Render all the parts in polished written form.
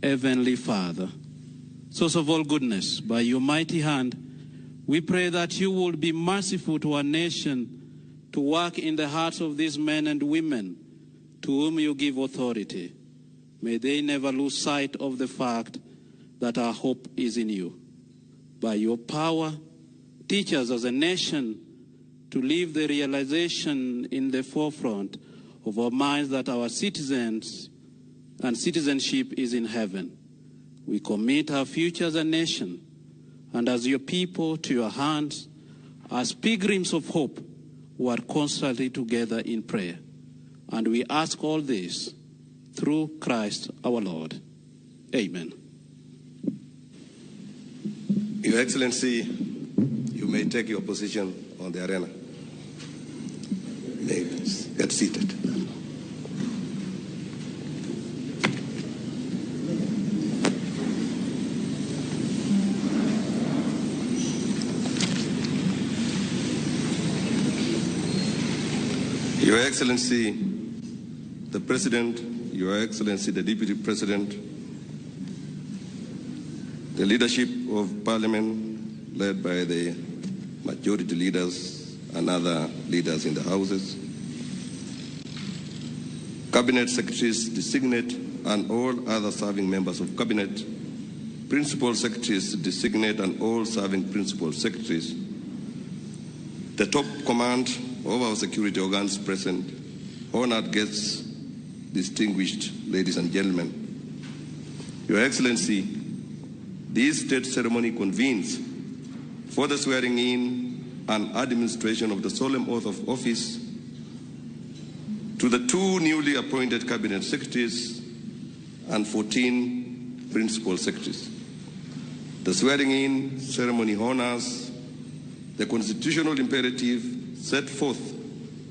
Heavenly Father, source of all goodness, by your mighty hand, we pray that you will be merciful to our nation, to work in the hearts of these men and women to whom you give authority. May they never lose sight of the fact that our hope is in you. By your power, teach us as a nation to live the realization in the forefront of our minds that our citizens and citizenship is in heaven. We commit our future as a nation and as your people to your hands, as pilgrims of hope who are constantly together in prayer. And we ask all this through Christ our Lord. Amen. Your Excellency, you may take your position on the arena. You may get seated. Your Excellency, the President, Your Excellency, the Deputy President, the leadership of Parliament led by the majority leaders and other leaders in the Houses, Cabinet Secretaries designate and all other serving members of Cabinet, Principal Secretaries designate and all serving Principal Secretaries, the top command of our security organs present, honored guests, distinguished ladies and gentlemen. Your Excellency, this state ceremony convenes for the swearing in and administration of the solemn oath of office to the 2 newly appointed Cabinet Secretaries and 14 Principal Secretaries. The swearing in ceremony honors the constitutional imperative set forth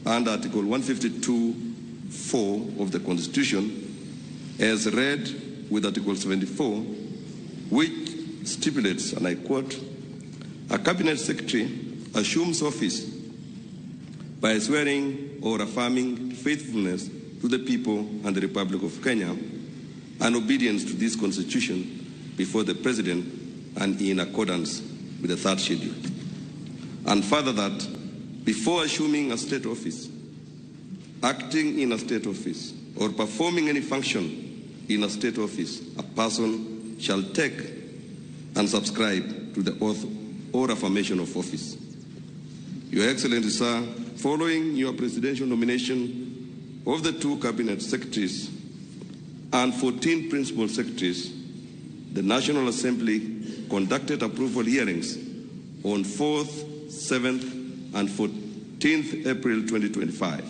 under Article 152(4) of the Constitution, as read with Article 74, which stipulates, and I quote, "A Cabinet Secretary assumes office by swearing or affirming faithfulness to the people and the Republic of Kenya and obedience to this Constitution before the President and in accordance with the 3rd schedule." And further that, before assuming a state office, acting in a state office, or performing any function in a state office, a person shall take and subscribe to the oath or affirmation of office. Your Excellency, sir, following your presidential nomination of the 2 Cabinet Secretaries and 14 Principal Secretaries, the National Assembly conducted approval hearings on 4th, 7th, and 14th April 2025.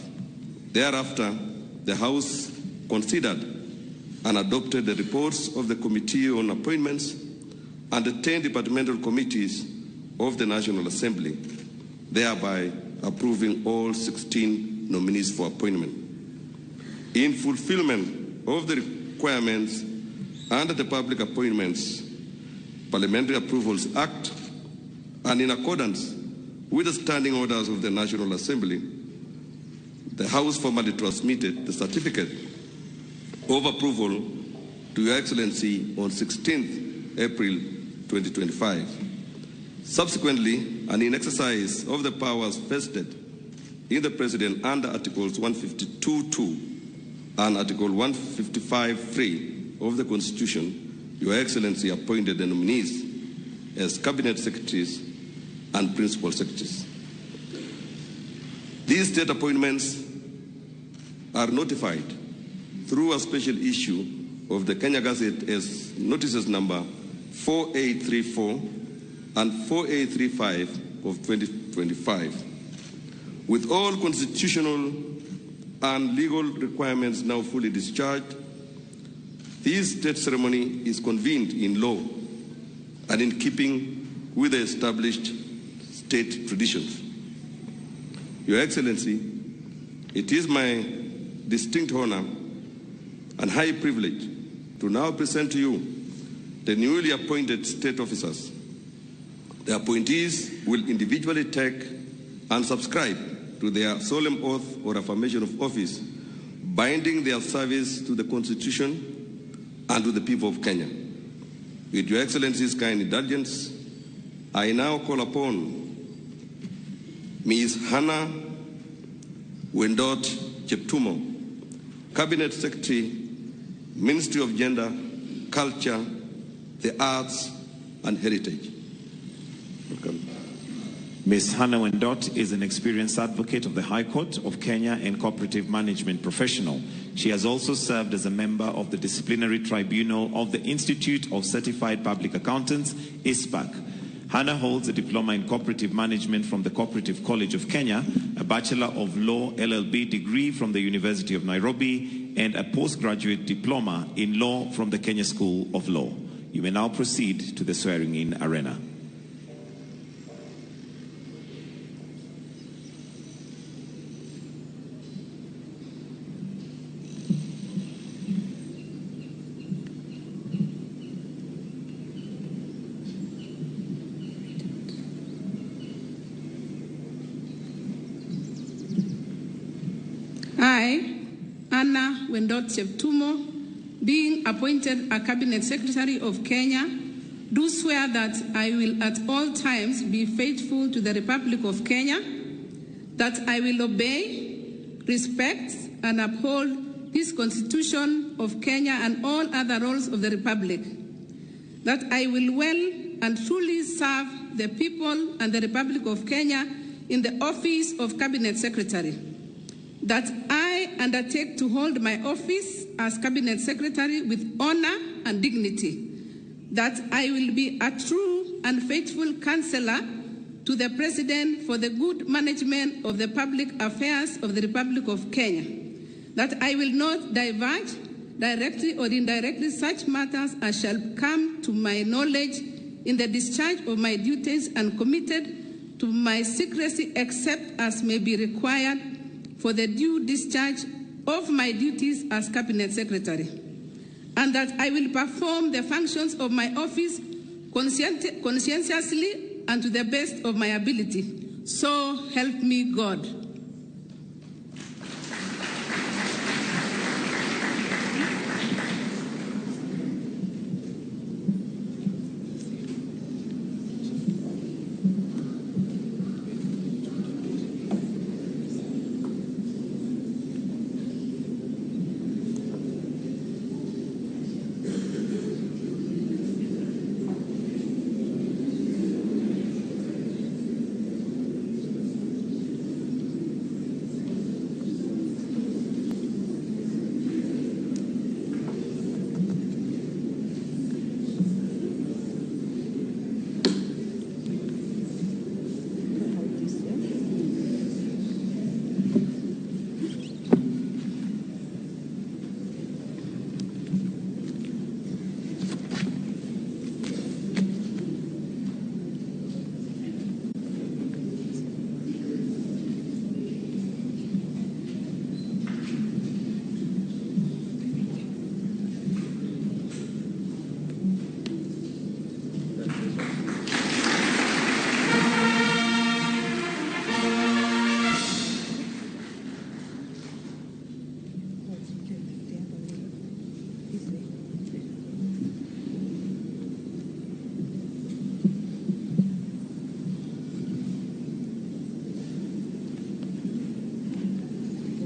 Thereafter, the House considered and adopted the reports of the Committee on Appointments and the 10 departmental committees of the National Assembly, thereby approving all 16 nominees for appointment. In fulfillment of the requirements under the Public Appointments Parliamentary Approvals Act and in accordance with the standing orders of the National Assembly, the House formally transmitted the certificate of approval to Your Excellency on 16th April 2025. Subsequently, and in exercise of the powers vested in the President under Articles 152(2) and Article 155(3) of the Constitution, Your Excellency appointed the nominees as Cabinet Secretaries and Principal Secretaries. These state appointments are notified through a special issue of the Kenya Gazette as notices number 4834 and 4835 of 2025. With all constitutional and legal requirements now fully discharged, this state ceremony is convened in law and in keeping with the established state traditions. Your Excellency, it is my distinct honor and high privilege to now present to you the newly appointed state officers. The appointees will individually take and subscribe to their solemn oath or affirmation of office, binding their service to the Constitution and to the people of Kenya. With Your Excellency's kind indulgence, I now call upon Ms. Hannah Wendot Cheptumo, Cabinet Secretary, Ministry of Gender, Culture, the Arts and Heritage. Welcome. Ms. Hannah Wendot is an experienced advocate of the High Court of Kenya and cooperative management professional. She has also served as a member of the Disciplinary Tribunal of the Institute of Certified Public Accountants, ISPAC. Hannah holds a diploma in cooperative management from the Cooperative College of Kenya, a Bachelor of Law LLB degree from the University of Nairobi, and a postgraduate diploma in law from the Kenya School of Law. You may now proceed to the swearing-in arena. I, Anna Wendot Cheptumo, being appointed a Cabinet Secretary of Kenya, do swear that I will at all times be faithful to the Republic of Kenya, that I will obey, respect, and uphold this Constitution of Kenya and all other laws of the Republic, that I will well and truly serve the people and the Republic of Kenya in the office of Cabinet Secretary, that I undertake to hold my office as Cabinet Secretary with honor and dignity, that I will be a true and faithful counselor to the President for the good management of the public affairs of the Republic of Kenya, that I will not divulge directly or indirectly such matters as shall come to my knowledge in the discharge of my duties, and committed to my secrecy except as may be required for the due discharge of my duties as Cabinet Secretary, and that I will perform the functions of my office conscientiously and to the best of my ability. So help me God.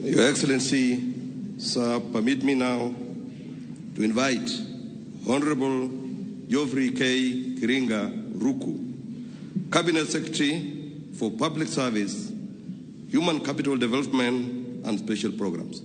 Your Excellency, sir, permit me now to invite Honorable Geoffrey K. Kiringa Ruku, Cabinet Secretary for Public Service, Human Capital Development and Special Programs.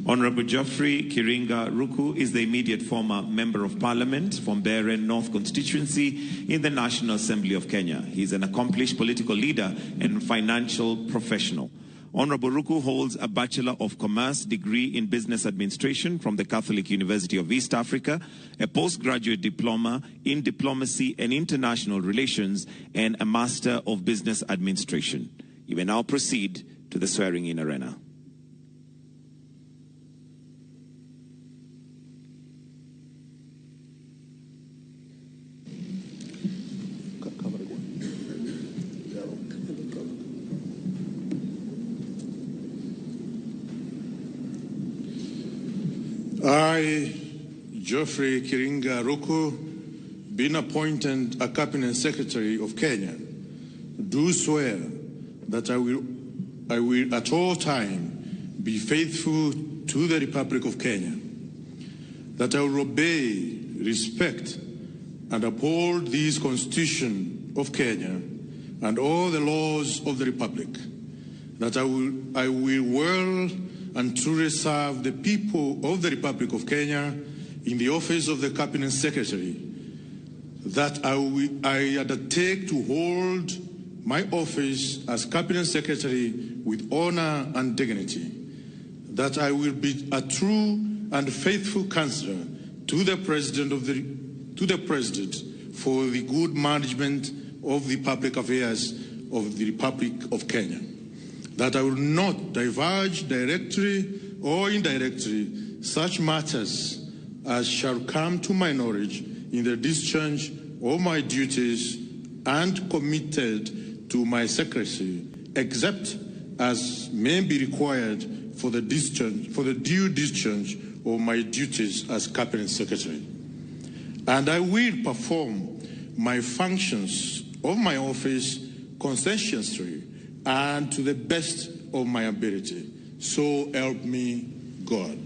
Honorable Geoffrey Kiringa Ruku is the immediate former Member of Parliament from Beren North constituency in the National Assembly of Kenya. He is an accomplished political leader and financial professional. Honorable Ruku holds a Bachelor of Commerce degree in Business Administration from the Catholic University of East Africa, a postgraduate diploma in Diplomacy and International Relations, and a Master of Business Administration. You may now proceed to the swearing-in arena. I, Geoffrey Kiringa Ruku, being appointed a Cabinet Secretary of Kenya, do swear that I will at all times be faithful to the Republic of Kenya, that I will obey, respect, and uphold this Constitution of Kenya and all the laws of the Republic, that I will well and truly serve the people of the Republic of Kenya in the office of the Cabinet Secretary, that I undertake to hold my office as Cabinet Secretary with honor and dignity, that I will be a true and faithful counselor to the President for the good management of the public affairs of the Republic of Kenya, that I will not diverge directly or indirectly such matters as shall come to my knowledge in the discharge of my duties and committed to my secrecy, except as may be required for the due discharge of my duties as Cabinet Secretary. And I will perform my functions of my office conscientiously and to the best of my ability. So help me God.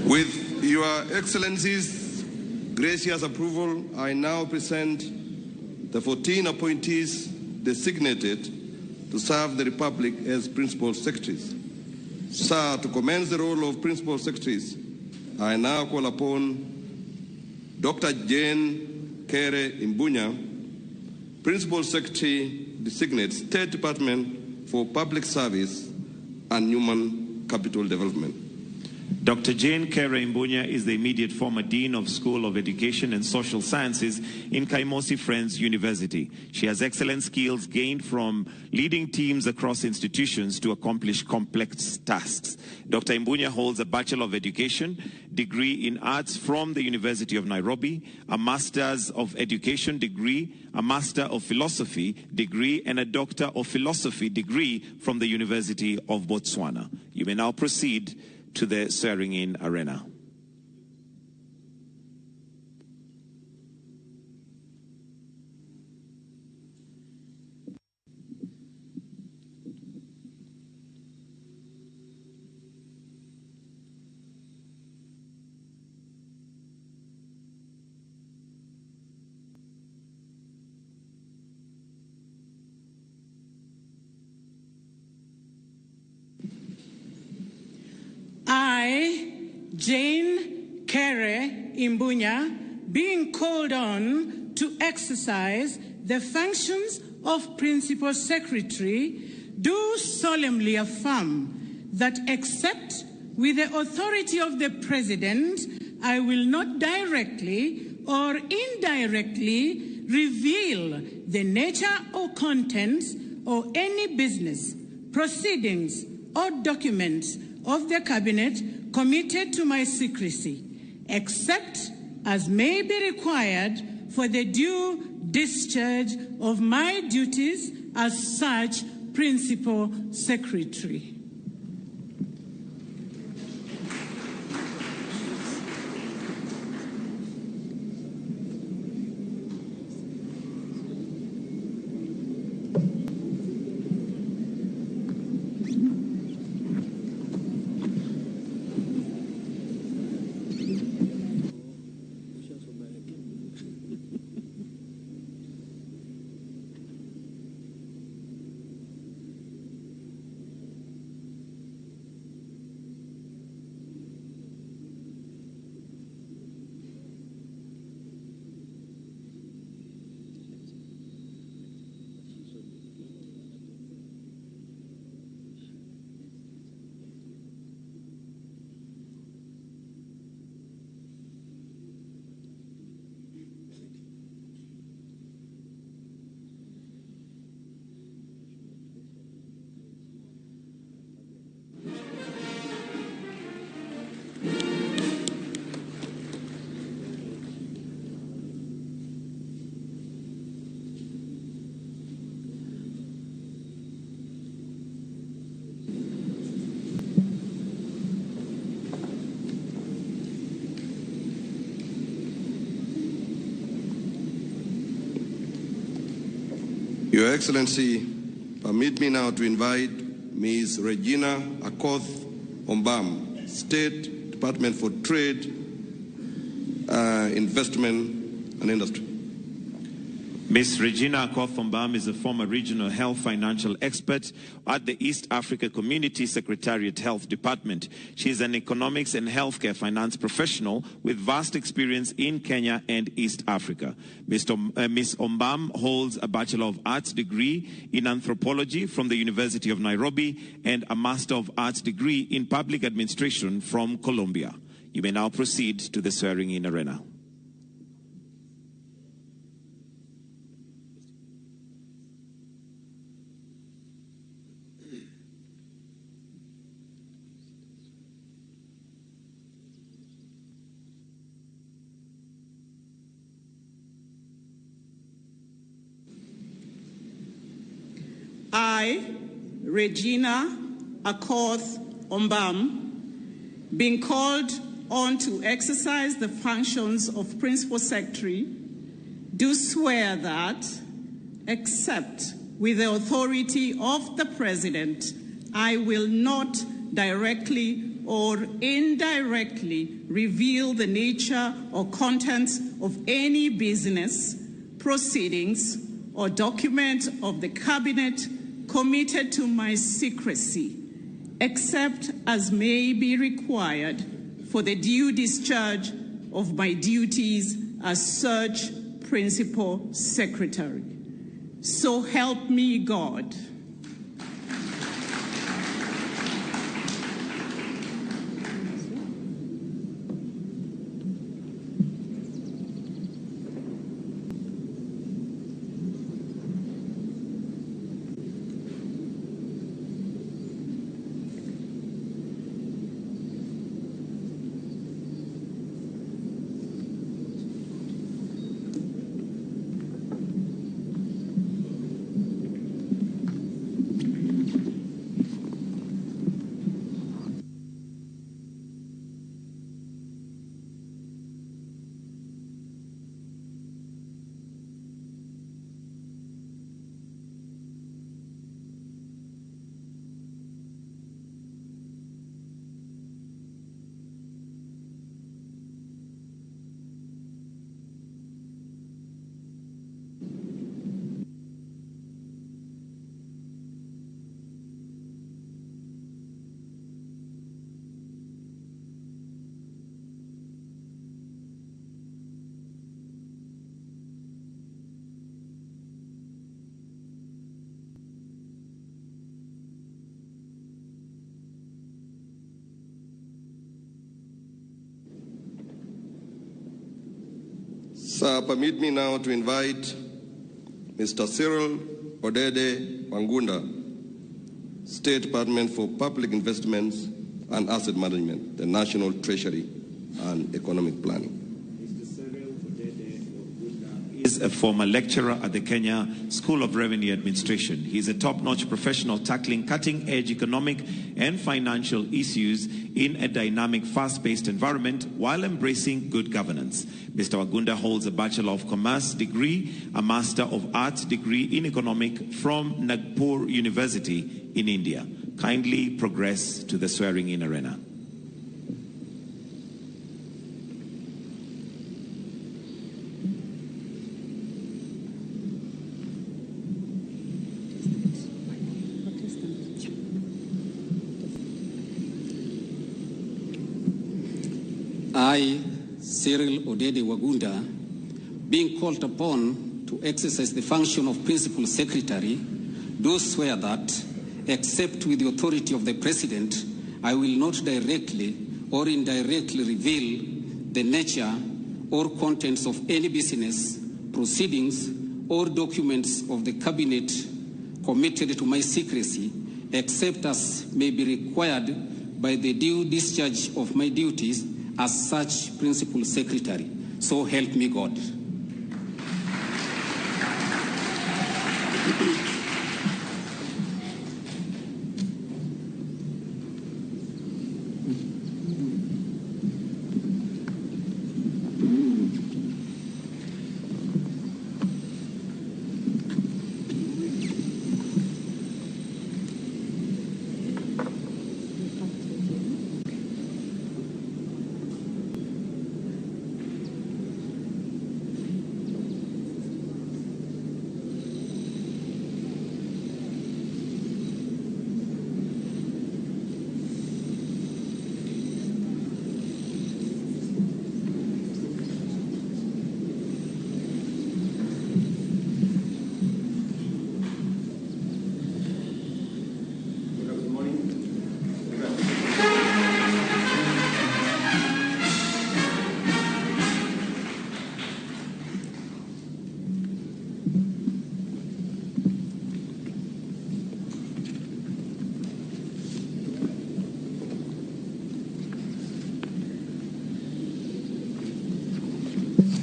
With Your Excellency's gracious approval, I now present the 14 appointees designated to serve the Republic as Principal Secretaries. Sir, to commence the role of Principal Secretaries, I now call upon Dr. Jane Kere Imbunya, Principal Secretary Designate, State Department for Public Service and Human Capital Development. Dr. Jane Kere Imbunya is the immediate former Dean of School of Education and Social Sciences in Kaimosi Friends University. She has excellent skills gained from leading teams across institutions to accomplish complex tasks. Dr. Imbunya holds a Bachelor of Education degree in Arts from the University of Nairobi, a Master's of Education degree, a Master of Philosophy degree, and a Doctor of Philosophy degree from the University of Botswana. You may now proceed to the swearing-in arena. I, Jane Kere Imbunya, being called on to exercise the functions of Principal Secretary, do solemnly affirm that except with the authority of the President, I will not directly or indirectly reveal the nature or contents or any business, proceedings, or documents of the Cabinet committed to my secrecy, except as may be required for the due discharge of my duties as such Principal Secretary. Your Excellency, permit me now to invite Ms. Regina Akoth Ombam, State Department for Trade, Investment and Industry. Ms. Regina Akoth Ombam is a former regional health financial expert at the East Africa Community Secretariat Health Department. She is an economics and healthcare finance professional with vast experience in Kenya and East Africa. Ms. Ombam holds a Bachelor of Arts degree in anthropology from the University of Nairobi and a Master of Arts degree in public administration from Columbia. You may now proceed to the swearing-in arena. I, Regina Akoth Ombam, being called on to exercise the functions of Principal Secretary, do swear that, except with the authority of the President, I will not directly or indirectly reveal the nature or contents of any business, proceedings, or document of the Cabinet committed to my secrecy, except as may be required for the due discharge of my duties as such Principal Secretary. So help me God. Sir, permit me now to invite Mr. Cyril Odede Wangunda, State Department for Public Investments and Asset Management, the National Treasury, and economic planning. Is a former lecturer at the Kenya School of Revenue Administration. He's a top-notch professional tackling cutting-edge economic and financial issues in a dynamic, fast-paced environment while embracing good governance. Mr. Wagunda holds a Bachelor of Commerce degree, a Master of Arts degree in Economic from Nagpur University in India. Kindly progress to the swearing-in arena. I, Cyril Odede Wagunda, being called upon to exercise the function of Principal Secretary, do swear that, except with the authority of the President, I will not directly or indirectly reveal the nature or contents of any business, proceedings, or documents of the Cabinet committed to my secrecy, except as may be required by the due discharge of my duties as such Principal Secretary. So help me God.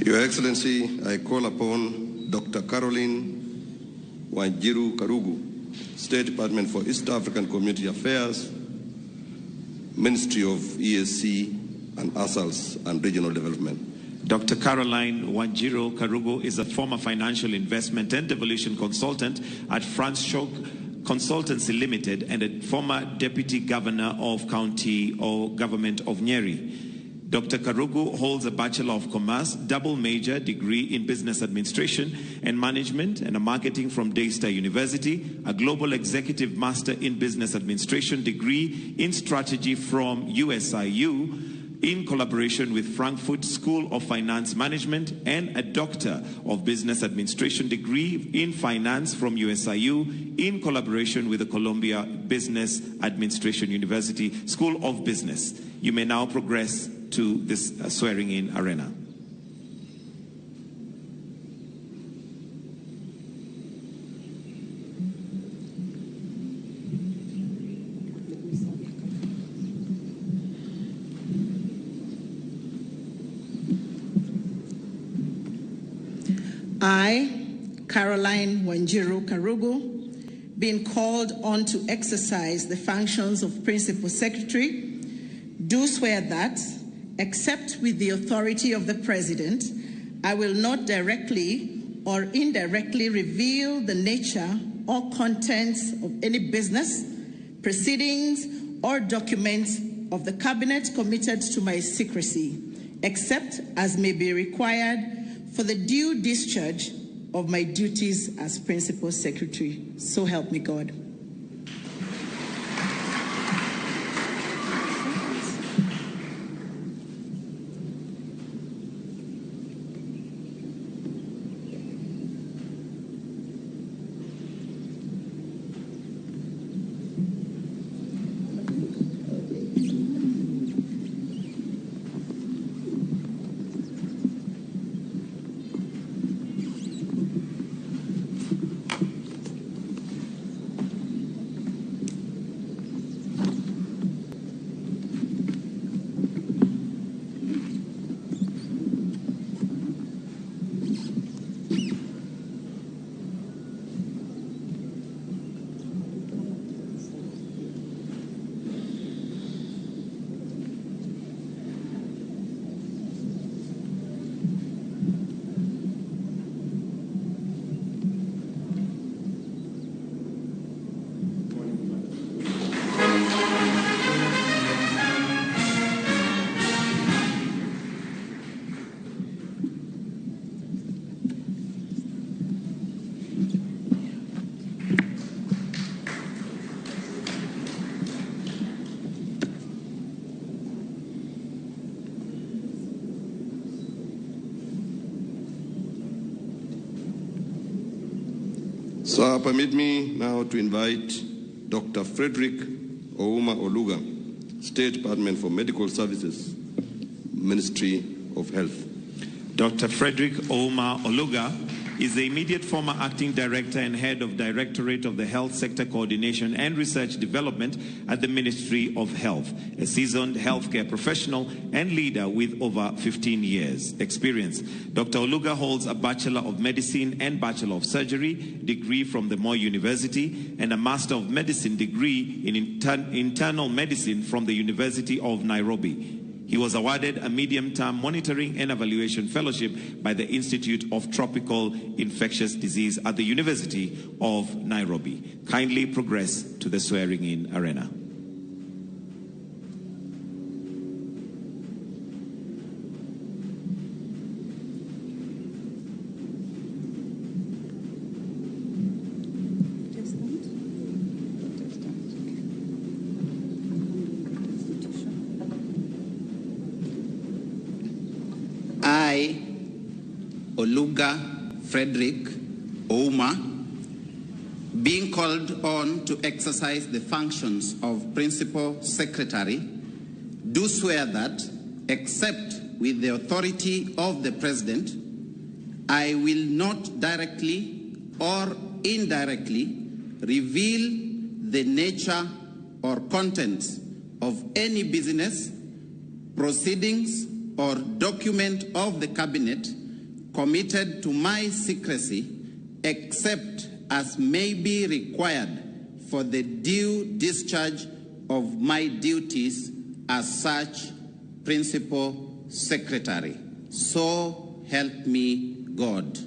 Your Excellency, I call upon Dr. Caroline Wanjiru Karugu, State Department for East African Community Affairs, Ministry of ESC and ASALS and Regional Development. Dr. Caroline Wanjiru Karugu is a former financial investment and devolution consultant at Franz Schoch Consultancy Limited and a former Deputy Governor of County or Government of Nyeri. Dr. Karugu holds a Bachelor of Commerce, double major degree in Business Administration and Management and a Marketing from Daystar University, a Global Executive Master in Business Administration degree in Strategy from USIU in collaboration with Frankfurt School of Finance Management, and a Doctor of Business Administration degree in Finance from USIU in collaboration with the Columbia Business Administration University School of Business. You may now progress to this swearing-in arena. I, Caroline Wanjiru Karugu, being called on to exercise the functions of Principal Secretary, do swear that, except with the authority of the President, I will not directly or indirectly reveal the nature or contents of any business, proceedings, or documents of the Cabinet committed to my secrecy, except as may be required for the due discharge of my duties as Principal Secretary. So help me God. So permit me now to invite Dr. Frederick Ouma Oluga, State Department for Medical Services, Ministry of Health. Dr. Frederick Ouma Oluga is the immediate former acting director and head of Directorate of the Health Sector Coordination and Research Development at the Ministry of Health, a seasoned healthcare professional and leader with over 15 years experience. Dr. Oluga holds a Bachelor of Medicine and Bachelor of Surgery degree from the Moi University and a Master of Medicine degree in Internal Medicine from the University of Nairobi. He was awarded a medium-term monitoring and evaluation fellowship by the Institute of Tropical Infectious Disease at the University of Nairobi. Kindly progress to the swearing-in arena. I, Oluga Frederick Ouma, being called on to exercise the functions of Principal Secretary, do swear that, except with the authority of the President, I will not directly or indirectly reveal the nature or contents of any business, proceedings, or document of the Cabinet committed to my secrecy, except as may be required for the due discharge of my duties as such Principal Secretary. So help me God.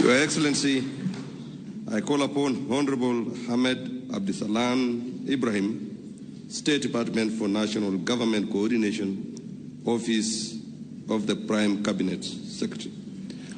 Your Excellency, I call upon Honorable Ahmed Abdisalan Ibrahim, State Department for National Government Coordination, Office of the Prime Cabinet Secretary.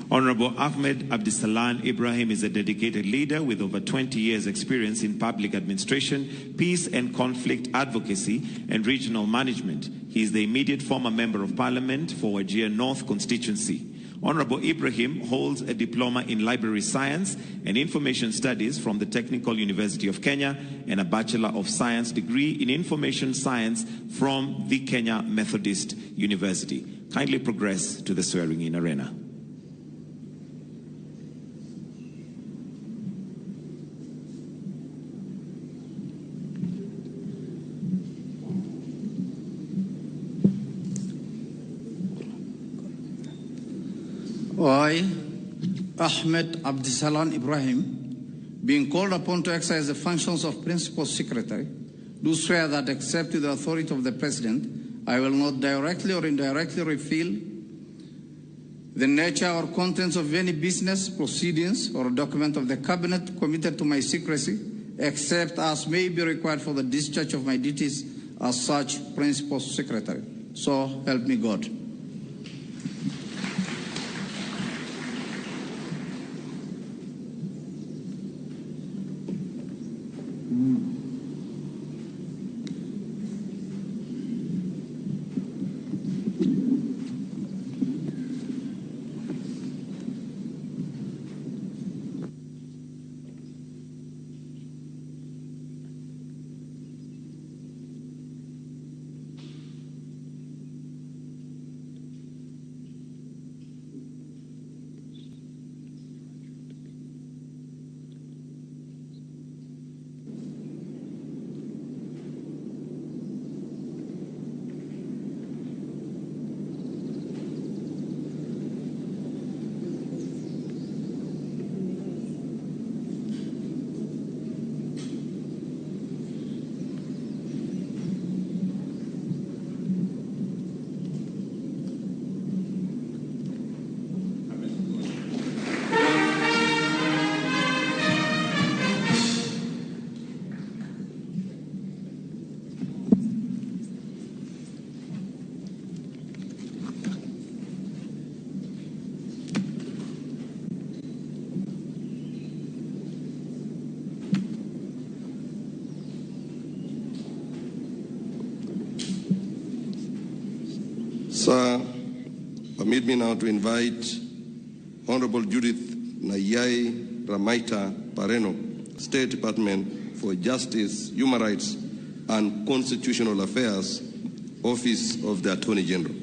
Honorable Ahmed Abdisalan Ibrahim is a dedicated leader with over 20 years' experience in public administration, peace and conflict advocacy, and regional management. He is the immediate former Member of Parliament for Wajir North constituency. Honorable Ibrahim holds a diploma in library science and information studies from the Technical University of Kenya and a Bachelor of Science degree in information science from the Kenya Methodist University. Kindly progress to the swearing-in arena. I, Ahmed Abdisalan Ibrahim, being called upon to exercise the functions of Principal Secretary, do swear that, except with the authority of the President, I will not directly or indirectly reveal the nature or contents of any business, proceedings, or document of the Cabinet committed to my secrecy, except as may be required for the discharge of my duties as such Principal Secretary. So help me God. Sir, permit me now to invite Honorable Judith Nyasi Ramaita Pareno, State Department for Justice, Human Rights and Constitutional Affairs, Office of the Attorney General.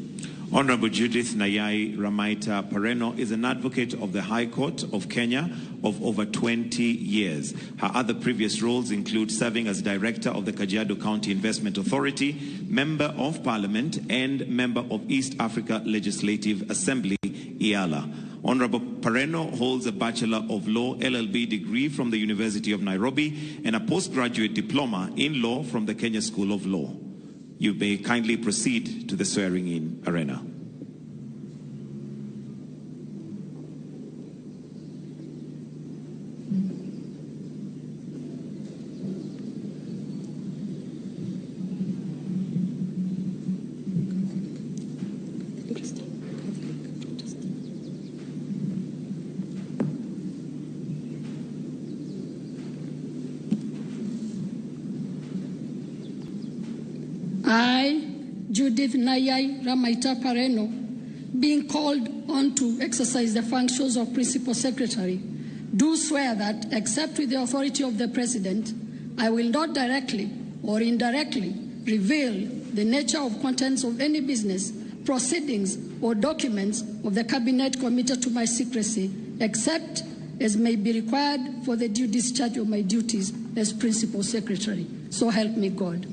Honorable Judith Nyasi Ramaita Pareno is an advocate of the High Court of Kenya of over 20 years. Her other previous roles include serving as Director of the Kajiado County Investment Authority, Member of Parliament, and Member of East Africa Legislative Assembly, IALA. Honorable Pareno holds a Bachelor of Law LLB degree from the University of Nairobi and a postgraduate diploma in law from the Kenya School of Law. You may kindly proceed to the swearing-in arena. I, Judith Nyasi Ramaita Pareno, being called on to exercise the functions of Principal Secretary, do swear that, except with the authority of the President, I will not directly or indirectly reveal the nature of contents of any business, proceedings, or documents of the Cabinet committed to my secrecy, except as may be required for the due discharge of my duties as Principal Secretary. So help me God.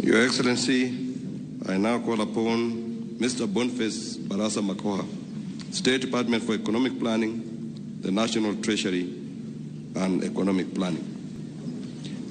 Your Excellency, I now call upon Mr. Boniface Barasa Makoha, State Department for Economic Planning, the National Treasury, and Economic Planning.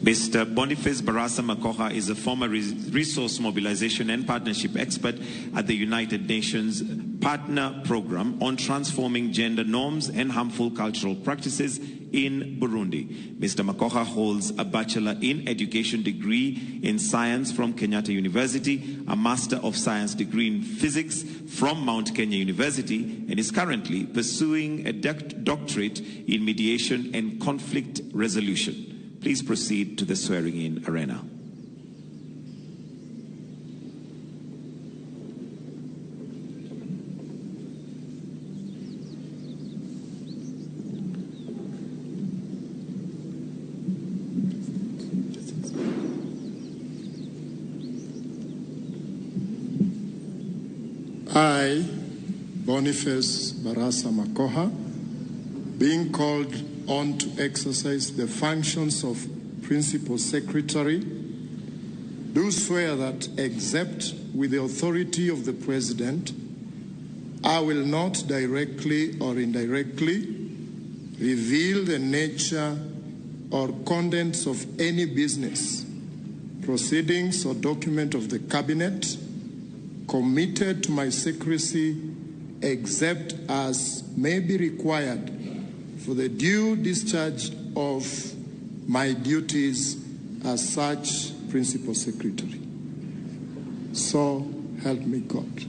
Mr. Boniface Barasa Makoha is a former resource mobilization and partnership expert at the United Nations Partner Program on transforming gender norms and harmful cultural practices in Burundi. Mr. Makoha holds a Bachelor in Education degree in Science from Kenyatta University, a Master of Science degree in Physics from Mount Kenya University, and is currently pursuing a doctorate in Mediation and Conflict Resolution. Please proceed to the swearing-in arena. I, Boniface Barasa Makoha, being called on to exercise the functions of Principal Secretary, do swear that, except with the authority of the President, I will not directly or indirectly reveal the nature or contents of any business, proceedings, or document of the Cabinet committed to my secrecy, except as may be required for the due discharge of my duties as such Principal Secretary. So help me God.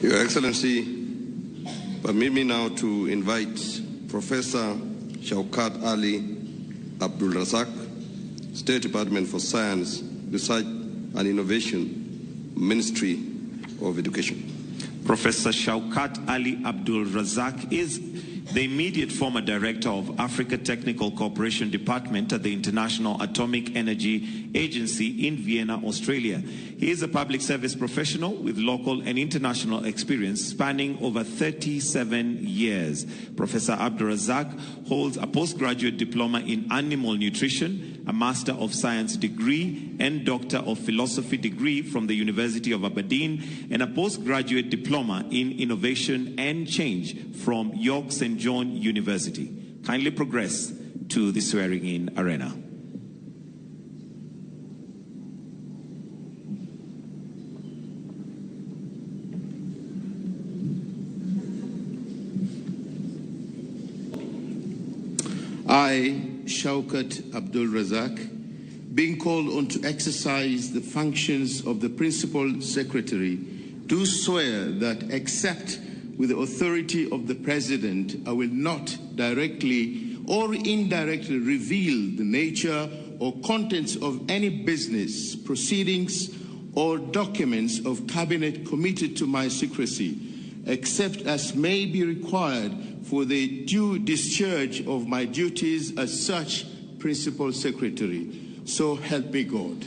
Your Excellency, permit me now to invite Professor Shaukat Ali Abdul Razak, State Department for Science, Research and Innovation, Ministry of Education. Professor Shaukat Ali Abdul Razak is the immediate former director of Africa Technical Cooperation Department at the International Atomic Energy Agency in Vienna, Australia. He is a public service professional with local and international experience spanning over 37 years. Professor Abdul Razak holds a postgraduate diploma in animal nutrition, a Master of Science degree and Doctor of Philosophy degree from the University of Aberdeen, and a postgraduate diploma in Innovation and Change from York St. John University. Kindly progress to the swearing-in arena. I, Shaukat Abdul Razak, being called on to exercise the functions of the Principal Secretary, do swear that, except with the authority of the President, I will not directly or indirectly reveal the nature or contents of any business, proceedings, or documents of Cabinet committed to my secrecy, except as may be required for the due discharge of my duties as such Principal Secretary. So help me God.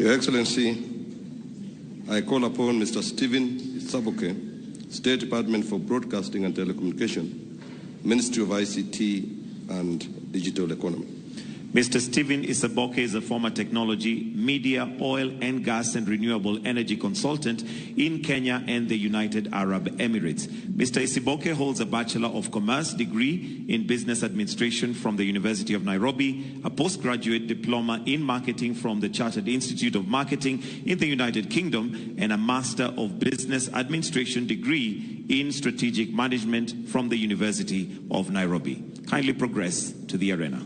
Your Excellency, I call upon Mr. Stephen Isaboke, State Department for Broadcasting and Telecommunication, Ministry of ICT and Digital Economy. Mr. Stephen Isaboke is a former technology, media, oil and gas and renewable energy consultant in Kenya and the United Arab Emirates. Mr. Isaboke holds a Bachelor of Commerce degree in Business Administration from the University of Nairobi, a postgraduate diploma in marketing from the Chartered Institute of Marketing in the United Kingdom, and a Master of Business Administration degree in Strategic Management from the University of Nairobi. Kindly progress to the arena.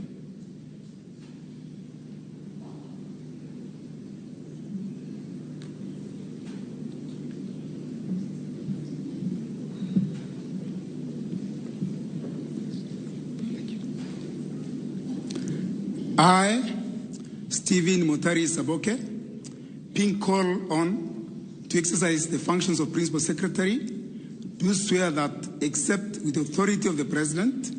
I, Stephen Mutari Isaboke, being called on to exercise the functions of Principal Secretary, do swear that, except with the authority of the President,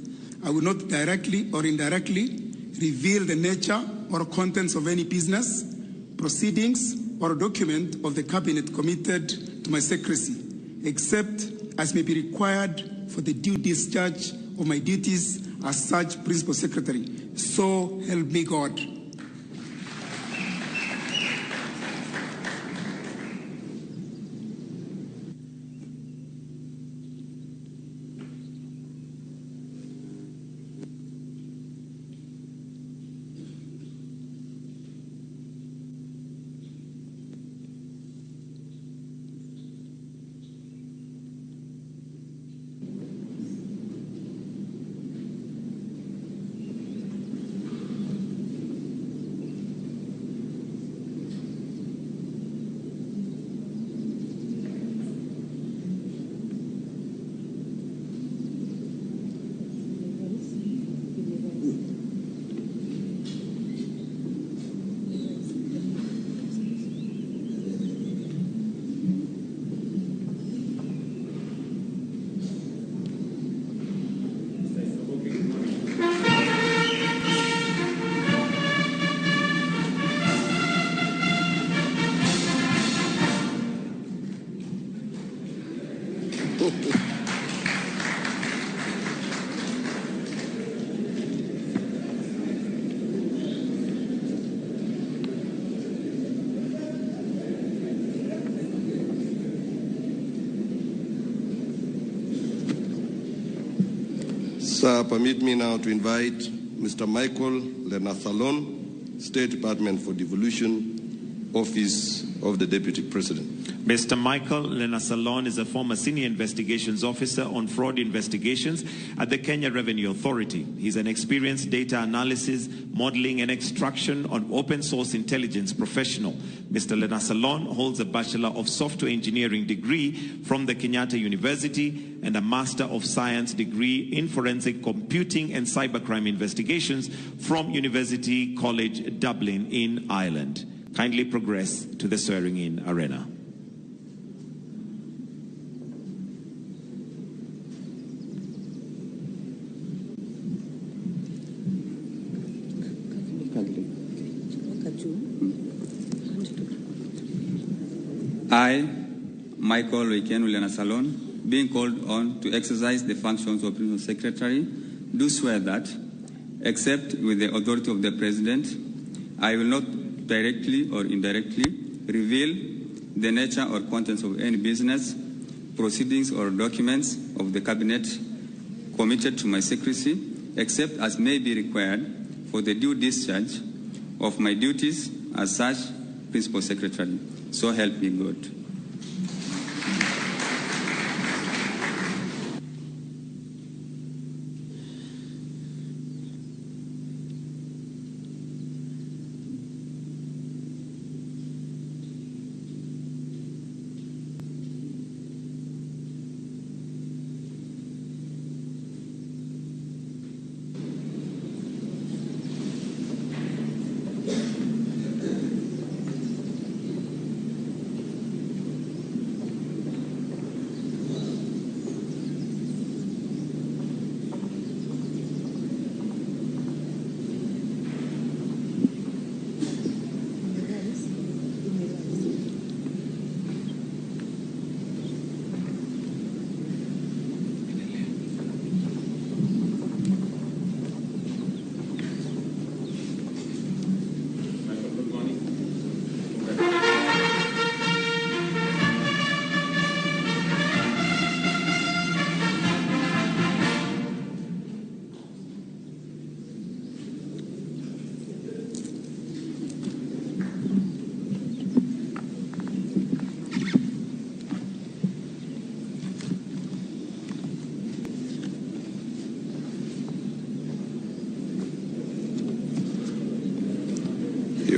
I will not directly or indirectly reveal the nature or contents of any business, proceedings, or document of the Cabinet committed to my secrecy, except as may be required for the due discharge of my duties as such Principal Secretary. So help me God. Sir, permit me now to invite Mr. Michael Lenathalon, State Department for Devolution, Office of the Deputy President. Mr. Michael Lenasalon is a former senior investigations officer on fraud investigations at the Kenya Revenue Authority. He's an experienced data analysis, modeling, and extraction on open source intelligence professional. Mr. Lenasalon holds a Bachelor of Software Engineering degree from the Kenyatta University and a Master of Science degree in Forensic Computing and Cybercrime Investigations from University College Dublin in Ireland. Kindly progress to the swearing-in arena. I, Michael Lenasalon, being called on to exercise the functions of Principal Secretary, do swear that, except with the authority of the President, I will not directly or indirectly reveal the nature or contents of any business, proceedings, or documents of the Cabinet committed to my secrecy, except as may be required for the due discharge of my duties as such Principal Secretary. So help me God.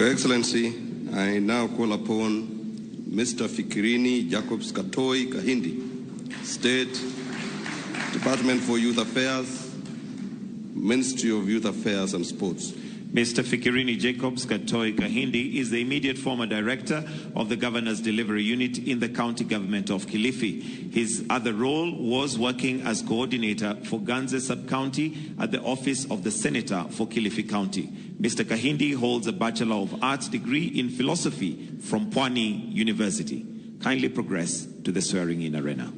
Your Excellency, I now call upon Mr. Fikirini Jacobs Katoi Kahindi, State Department for Youth Affairs, Ministry of Youth Affairs and Sports. Mr. Fikirini Jacobs Katoi Kahindi is the immediate former director of the Governor's Delivery Unit in the County Government of Kilifi. His other role was working as coordinator for Ganze Sub-County at the Office of the Senator for Kilifi County. Mr. Kahindi holds a Bachelor of Arts degree in Philosophy from Pwani University. Kindly progress to the swearing-in arena.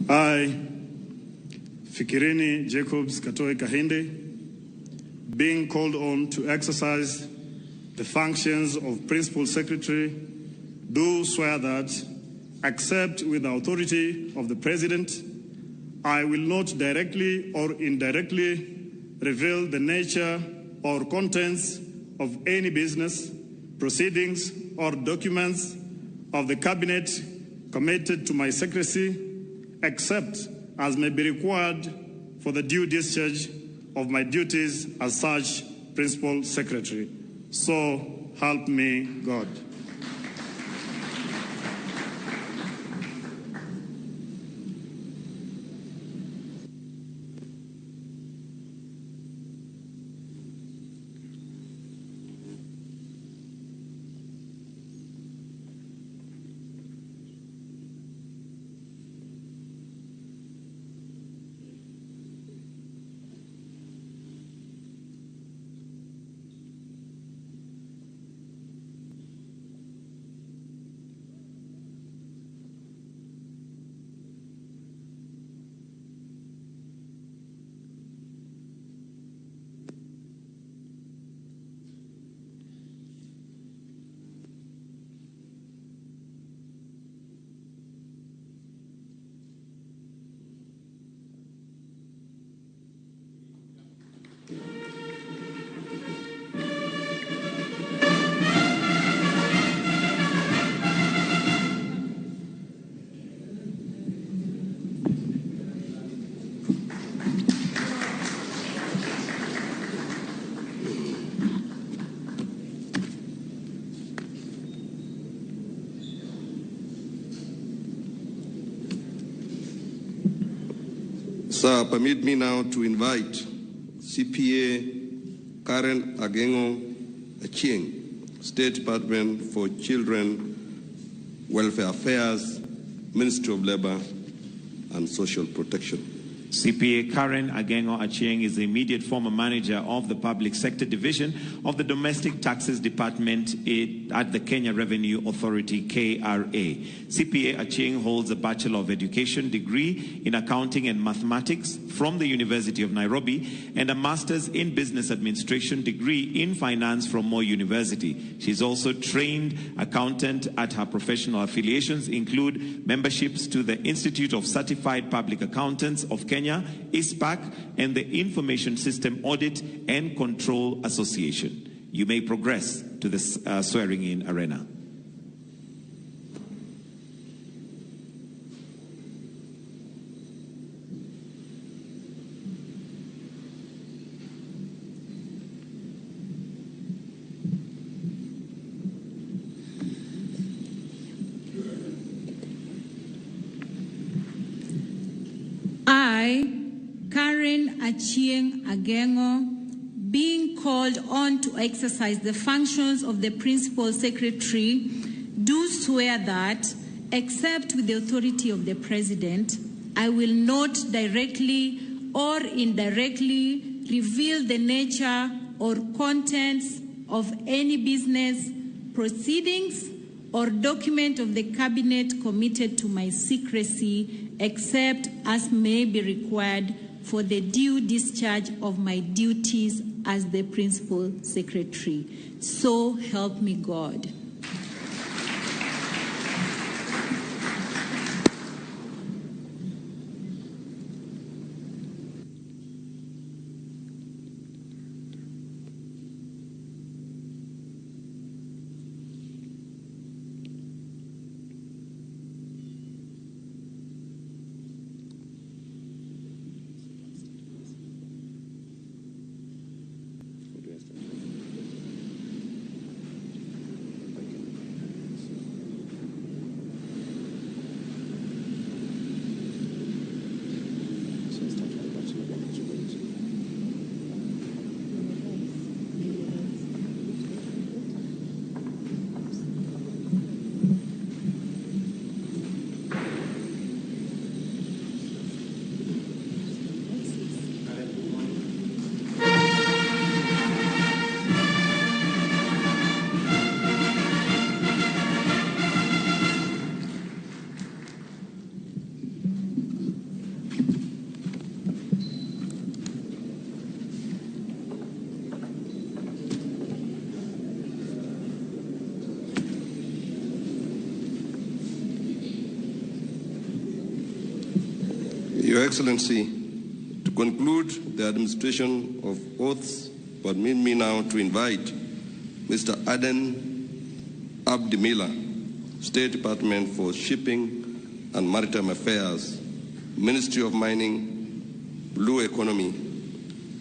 I, Fikirini Jacobs Katoi Kahinde, being called on to exercise the functions of Principal Secretary, do swear that, except with the authority of the President, I will not directly or indirectly reveal the nature or contents of any business, proceedings, or documents of the Cabinet committed to my secrecy, except as may be required for the due discharge of my duties as such Principal Secretary. So help me God. Sir, permit me now to invite CPA Karen Agengo Achieng, State Department for Children Welfare Affairs, Ministry of Labor and Social Protection. CPA Karen Agengo Achieng is the immediate former manager of the Public Sector Division of the Domestic Taxes Department at the Kenya Revenue Authority, KRA. CPA Achieng holds a Bachelor of Education degree in Accounting and Mathematics from the University of Nairobi and a Master's in Business Administration degree in Finance from Moi University. She's also trained accountant at her professional affiliations include memberships to the Institute of Certified Public Accountants of Kenya, ISPAC, and the Information System Audit and Control Association. You may progress to the swearing-in arena. I, Karen Achieng Agengo, being called on to exercise the functions of the Principal Secretary, do swear that, except with the authority of the President, I will not directly or indirectly reveal the nature or contents of any business, proceedings, or document of the Cabinet committed to my secrecy, except as may be required for the due discharge of my duties as the Principal Secretary. So help me God. Your Excellency, to conclude the administration of oaths, permit me now to invite Mr. Aden Abdimila, State Department for Shipping and Maritime Affairs, Ministry of Mining, Blue Economy,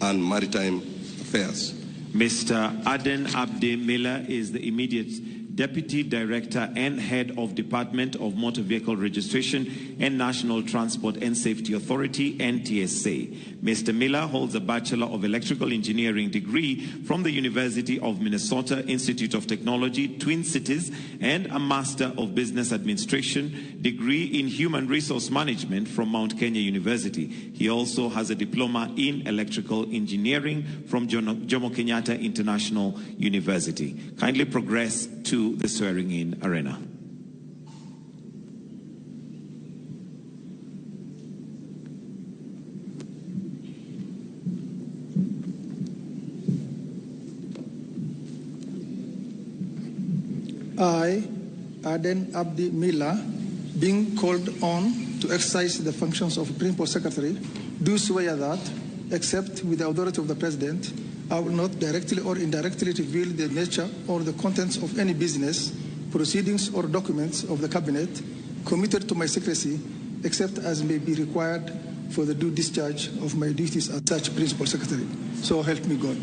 and Maritime Affairs. Mr. Aden Abdimila is the immediate Deputy Director and Head of Department of Motor Vehicle Registration and National Transport and Safety Authority, NTSA. Mr. Miller holds a Bachelor of Electrical Engineering degree from the University of Minnesota Institute of Technology, Twin Cities, and a Master of Business Administration degree in Human Resource Management from Mount Kenya University. He also has a Diploma in Electrical Engineering from Jomo Kenyatta International University. Kindly progress to the swearing-in arena. I, Aden Abdi Mila, being called on to exercise the functions of Principal Secretary, do swear that, except with the authority of the President, I will not directly or indirectly reveal the nature or the contents of any business, proceedings, or documents of the Cabinet committed to my secrecy, except as may be required for the due discharge of my duties as such Principal Secretary. So help me God.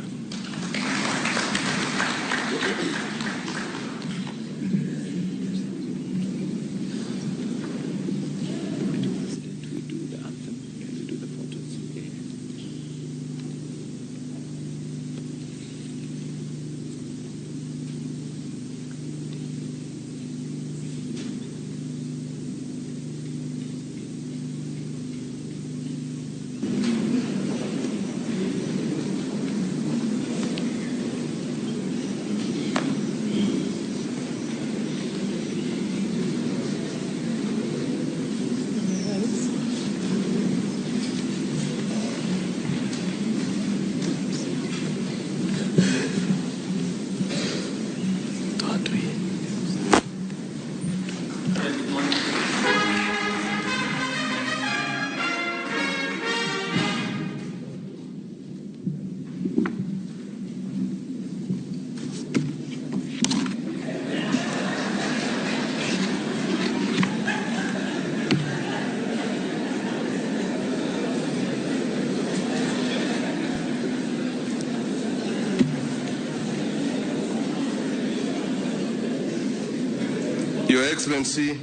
Your Excellency,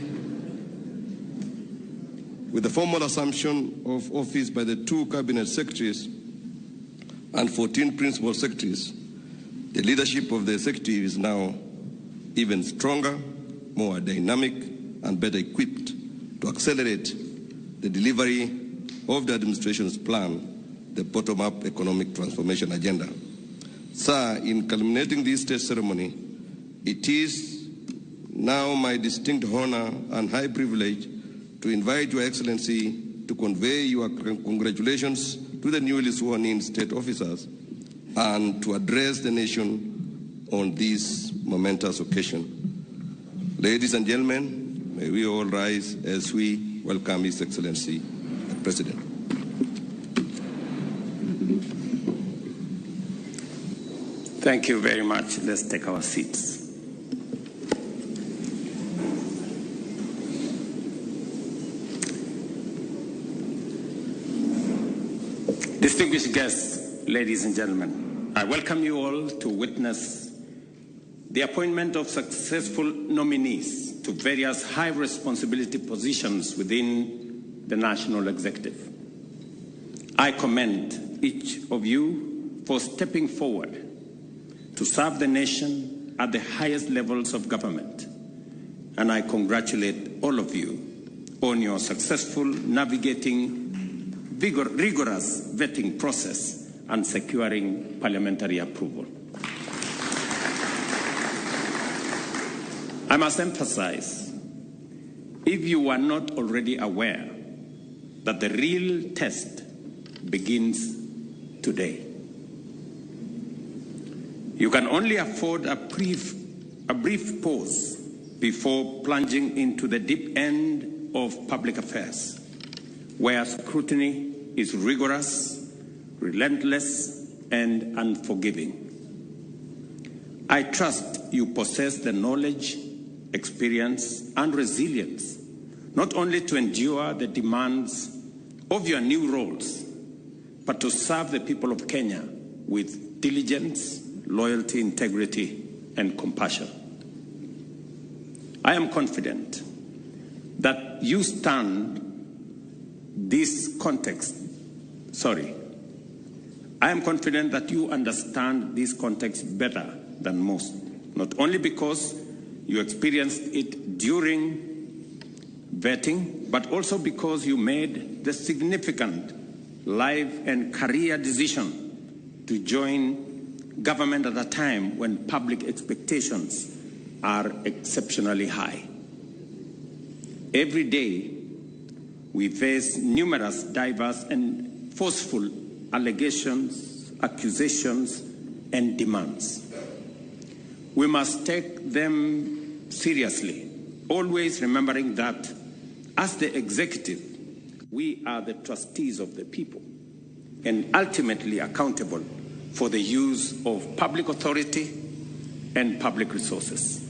with the formal assumption of office by the 2 cabinet secretaries and 14 principal secretaries, the leadership of the executive is now even stronger, more dynamic, and better equipped to accelerate the delivery of the administration's plan, the bottom-up economic transformation agenda. Sir, in culminating this state ceremony, it is now my distinct honor and high privilege to invite Your Excellency to convey your congratulations to the newly sworn-in state officers and to address the nation on this momentous occasion. Ladies and gentlemen, may we all rise as we welcome His Excellency, the President. Thank you very much. Let's take our seats. Distinguished guests, ladies and gentlemen, I welcome you all to witness the appointment of successful nominees to various high responsibility positions within the National Executive. I commend each of you for stepping forward to serve the nation at the highest levels of government, and I congratulate all of you on your successful navigating rigorous vetting process and securing parliamentary approval. I must emphasize, if you are not already aware, that the real test begins today. You can only afford a brief pause before plunging into the deep end of public affairs, where scrutiny is rigorous, relentless, and unforgiving. I trust you possess the knowledge, experience, and resilience, not only to endure the demands of your new roles, but to serve the people of Kenya with diligence, loyalty, integrity, and compassion. I am confident that you understand this context better than most, not only because you experienced it during vetting, but also because you made the significant life and career decision to join government at a time when public expectations are exceptionally high. Every day, we face numerous diverse and forceful allegations, accusations, and demands. We must take them seriously, always remembering that as the executive, we are the trustees of the people and ultimately accountable for the use of public authority and public resources.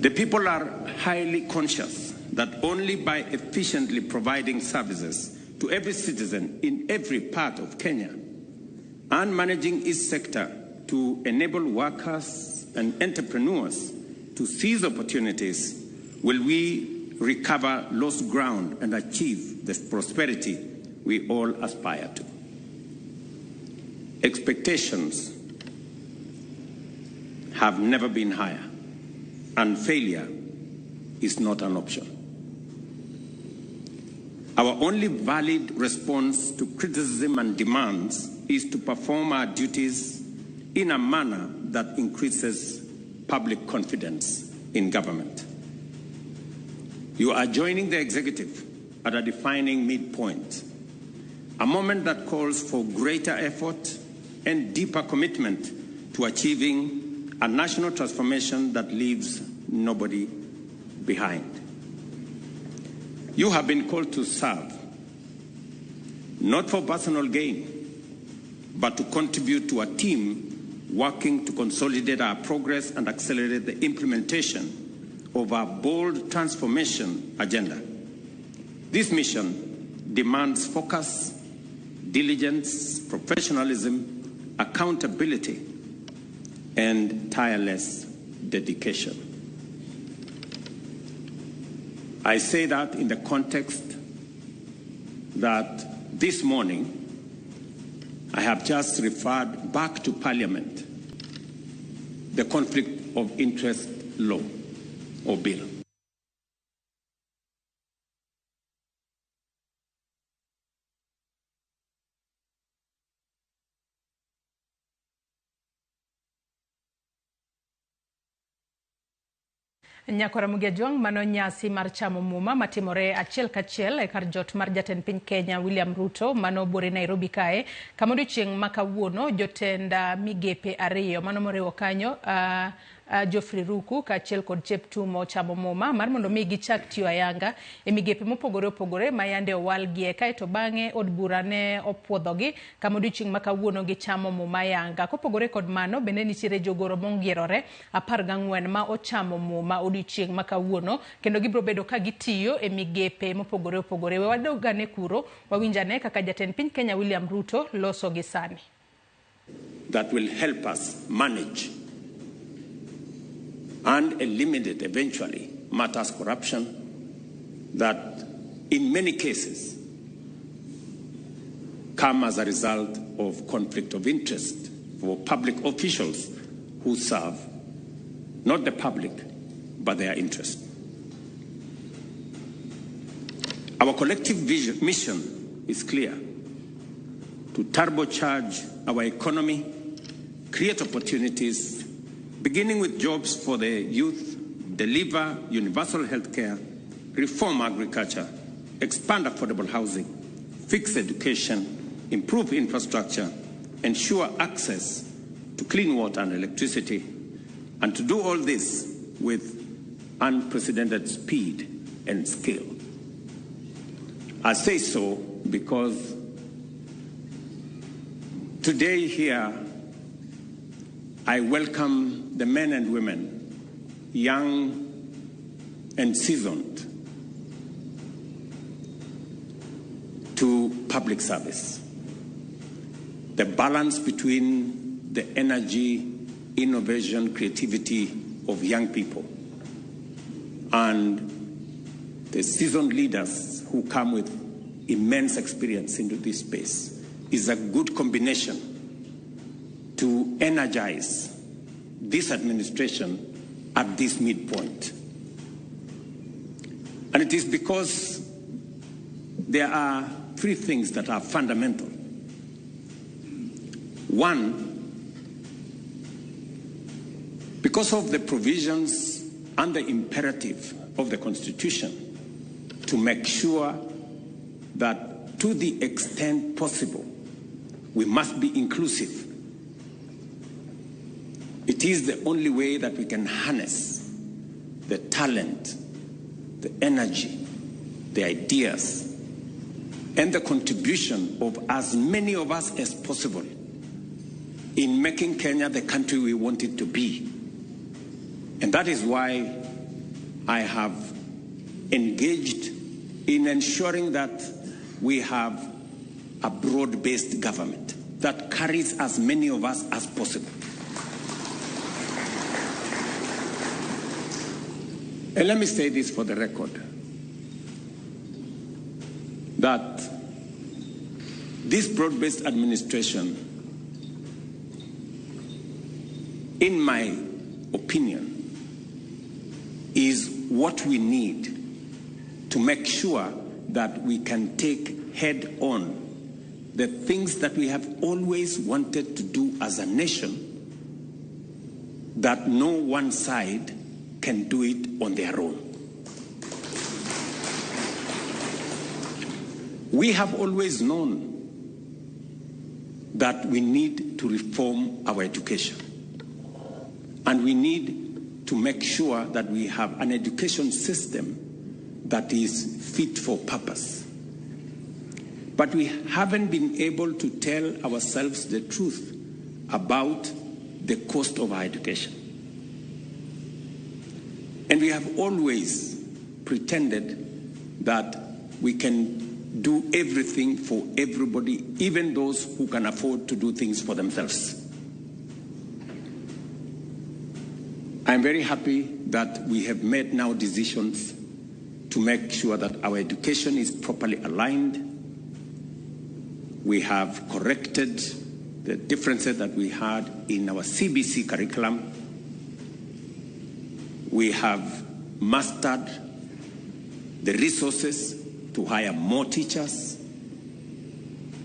The people are highly conscious that only by efficiently providing services to every citizen in every part of Kenya and managing each sector to enable workers and entrepreneurs to seize opportunities will we recover lost ground and achieve the prosperity we all aspire to. Expectations have never been higher, and failure is not an option. Our only valid response to criticism and demands is to perform our duties in a manner that increases public confidence in government. You are joining the executive at a defining midpoint, a moment that calls for greater effort and deeper commitment to achieving a national transformation that leaves nobody behind. You have been called to serve, not for personal gain, but to contribute to a team working to consolidate our progress and accelerate the implementation of our bold transformation agenda. This mission demands focus, diligence, professionalism, accountability, and tireless dedication. I say that in the context that this morning I have just referred back to Parliament the Conflict of Interest Law or Bill. Nyakora Mugejuang mano nyasi mar chamo Muma matimore achiel kachiel e kar jot mar jatend piny Kenya William Ruto mano bore Nairobi kae kamodo chieng' makawuono jotenda migepe ariyo mano moriwo kanyo Geoffrey Ruku kachiel kod Cheptumo Chamo Muma mar mondo mi gichak tiyo ayanga e migepe mopogore opogore mayande owalgie kae to bang'e od bura ne opuodhogi kamodo chieng' makawuono gi chamo Muma yanga. Kopogore kod mano bende nitiere jogoro mongirore 14 ma ochamo Muma odiochieng' makawuono kendo gibro bedo ka gitiyo e migepe mopogore opogore. Wadogane kuro wawinjane kaka jatend piny Kenya William Ruto loso gi sani. That will help us manage and eliminate eventually matters corruption that in many cases come as a result of conflict of interest for public officials who serve not the public but their interest. Our collective mission is clear: to turbocharge our economy, create opportunities, beginning with jobs for the youth, deliver universal health care, reform agriculture, expand affordable housing, fix education, improve infrastructure, ensure access to clean water and electricity, and to do all this with unprecedented speed and skill. I say so because today here I welcome the men and women, young and seasoned, to public service. The balance between the energy, innovation, creativity of young people and the seasoned leaders who come with immense experience into this space is a good combination to energize this administration at this midpoint. And it is because there are three things that are fundamental. One, because of the provisions and the imperative of the Constitution to make sure that to the extent possible we must be inclusive. It is the only way that we can harness the talent, the energy, the ideas, and the contribution of as many of us as possible in making Kenya the country we want it to be. And that is why I have engaged in ensuring that we have a broad-based government that carries as many of us as possible. And let me say this for the record, that this broad-based administration, in my opinion, is what we need to make sure that we can take head on the things that we have always wanted to do as a nation, that no one side can do it on their own. We have always known that we need to reform our education, and we need to make sure that we have an education system that is fit for purpose. but we haven't been able to tell ourselves the truth about the cost of our education. And we have always pretended that we can do everything for everybody, even those who can afford to do things for themselves. I'm very happy that we have made now decisions to make sure that our education is properly aligned. We have corrected the differences that we had in our CBC curriculum. We have mastered the resources to hire more teachers.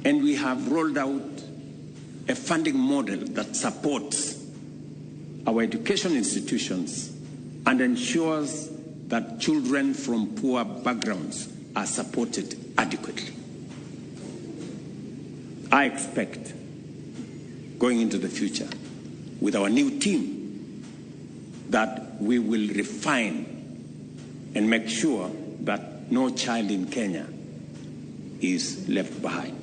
And we have rolled out a funding model that supports our education institutions and ensures that children from poor backgrounds are supported adequately. I expect, going into the future, with our new team, that we will refine and make sure that no child in Kenya is left behind.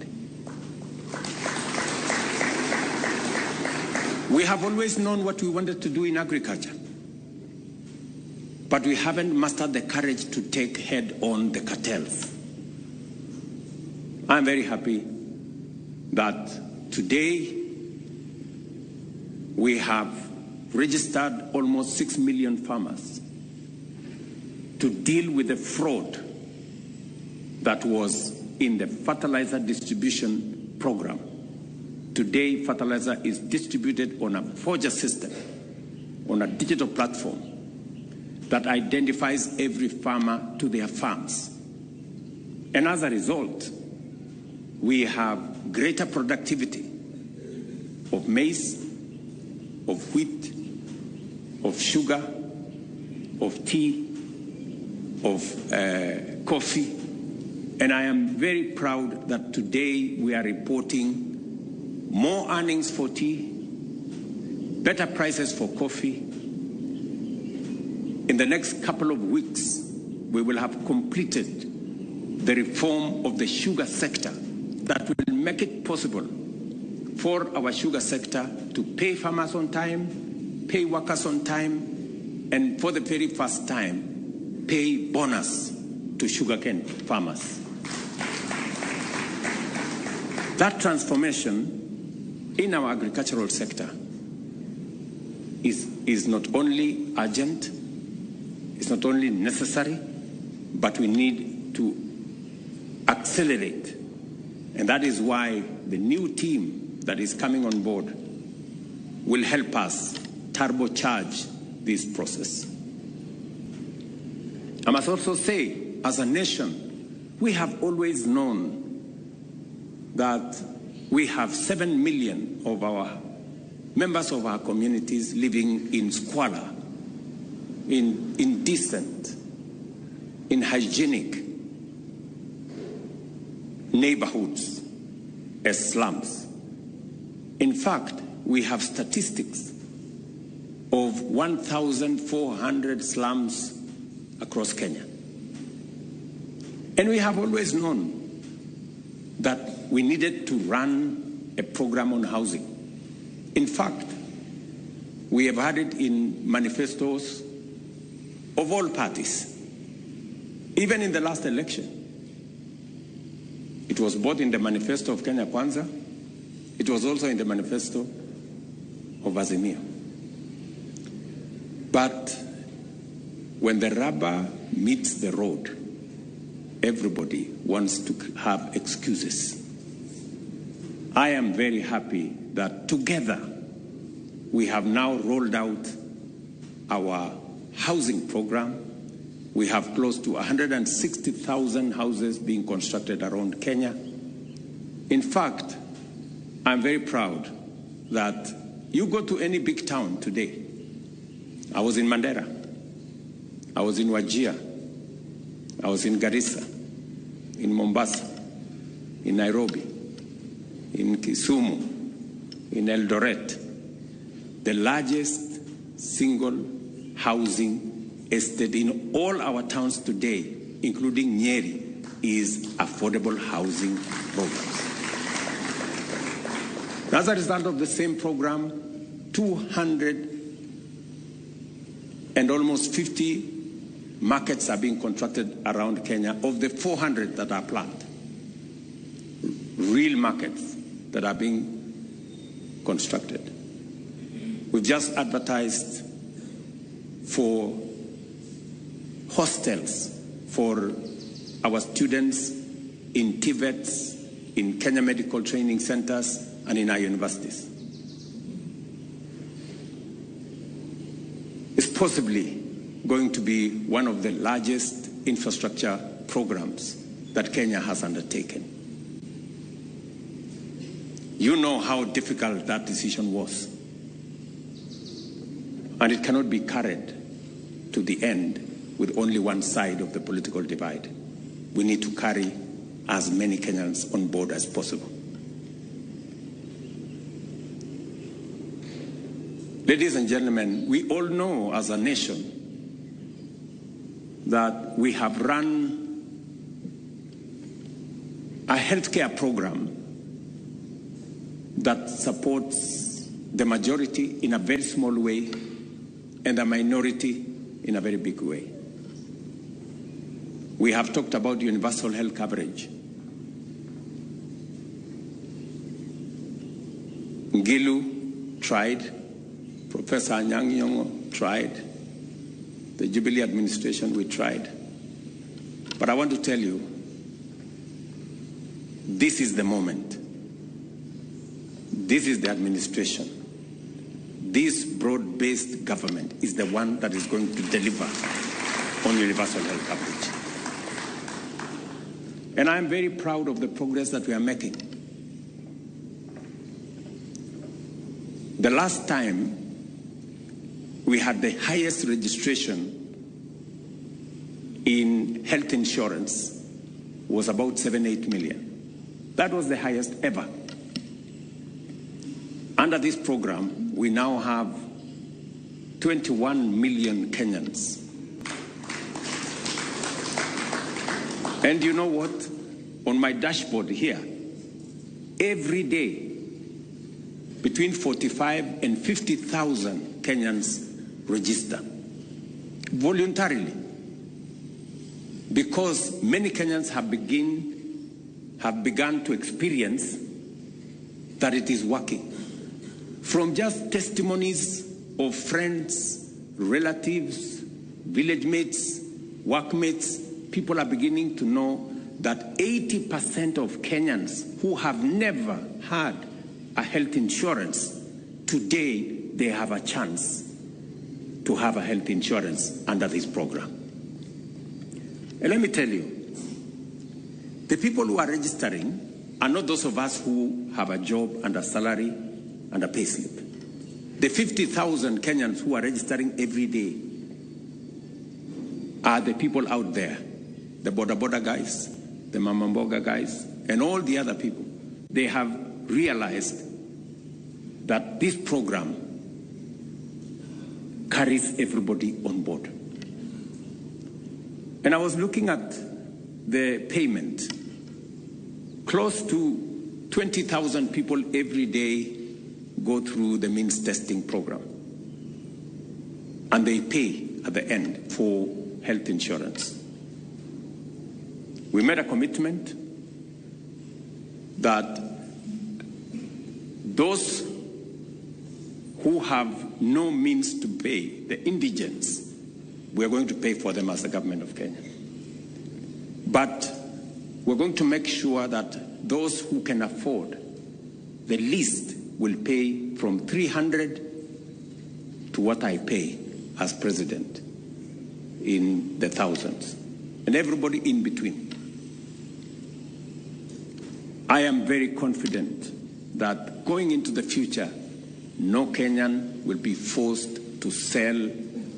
We have always known what we wanted to do in agriculture, but we haven't mastered the courage to take head on the cartels. I'm very happy that today we have registered almost 6 million farmers to deal with the fraud that was in the fertilizer distribution program. Today, fertilizer is distributed on a forger system, on a digital platform that identifies every farmer to their farms. And as a result, we have greater productivity of maize, of wheat, of sugar, of tea, of coffee. And I am very proud that today we are reporting more earnings for tea, better prices for coffee. In the next couple of weeks, we will have completed the reform of the sugar sector that will make it possible for our sugar sector to pay farmers on time, pay workers on time, and for the very first time, pay bonus to sugarcane farmers. That transformation in our agricultural sector is not only urgent, it's not only necessary, but we need to accelerate. And that is why the new team that is coming on board will help us turbocharge this process. I must also say, as a nation, we have always known that we have 7 million of our members of our communities living in squalor, in indecent, in hygienic neighborhoods as slums. In fact, we have statistics of 1,400 slums across Kenya. And we have always known that we needed to run a program on housing. In fact, we have had it in manifestos of all parties. Even in the last election, it was both in the manifesto of Kenya Kwanza, it was also in the manifesto of Azimio. But when the rubber meets the road, everybody wants to have excuses. I am very happy that together we have now rolled out our housing program. We have close to 160,000 houses being constructed around Kenya. In fact, I'm very proud that you go to any big town today. I was in Mandera, I was in Wajir, I was in Garissa, in Mombasa, in Nairobi, in Kisumu, in Eldoret. The largest single housing estate in all our towns today, including Nyeri, is affordable housing programs. As a result of the same program, 250 markets are being constructed around Kenya of the 400 that are planned. Real markets that are being constructed. We've just advertised for hostels for our students in TVETs, in Kenya Medical Training Centers, and in our universities. It's possibly going to be one of the largest infrastructure programs that Kenya has undertaken. You know how difficult that decision was. And it cannot be carried to the end with only one side of the political divide. We need to carry as many Kenyans on board as possible. Ladies and gentlemen, we all know as a nation that we have run a healthcare program that supports the majority in a very small way and the minority in a very big way. We have talked about universal health coverage. Ngilu tried, Professor Anyang' Nyong'o tried, the Jubilee administration, we tried. But I want to tell you, this is the moment. This is the administration. This broad-based government is the one that is going to deliver on universal health coverage. And I'm very proud of the progress that we are making. The last time we had the highest registration in health insurance was about 7-8 million. That was the highest ever. Under this program, we now have 21 million Kenyans. And you know what? On my dashboard here, every day, between 45 and 50,000 Kenyans register voluntarily, because many Kenyans have begun to experience that it is working. From just testimonies of friends, relatives, village mates, workmates, people are beginning to know that 80% of Kenyans who have never had a health insurance, today they have a chance to have a health insurance under this program. And let me tell you, the people who are registering are not those of us who have a job and a salary and a payslip. The 50,000 Kenyans who are registering every day are the people out there, the boda guys, the mamamboga guys, and all the other people. They have realized that this program carries everybody on board. And I was looking at the payment. Close to 20,000 people every day go through the means testing program. And they pay at the end for health insurance. We made a commitment that those who have no means to pay, the indigents, we are going to pay for them as the government of Kenya. But we're going to make sure that those who can afford the least will pay from 300 to what I pay as president, in the thousands, and everybody in between. I am very confident that going into the future, no Kenyan will be forced to sell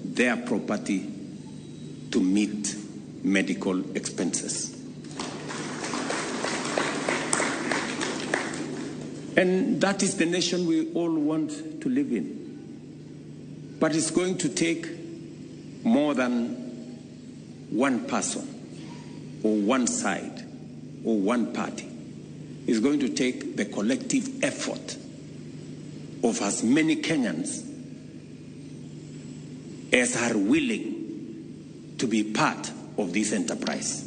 their property to meet medical expenses. And that is the nation we all want to live in. But it's going to take more than one person or one side or one party. is going to take the collective effort of as many Kenyans as are willing to be part of this enterprise.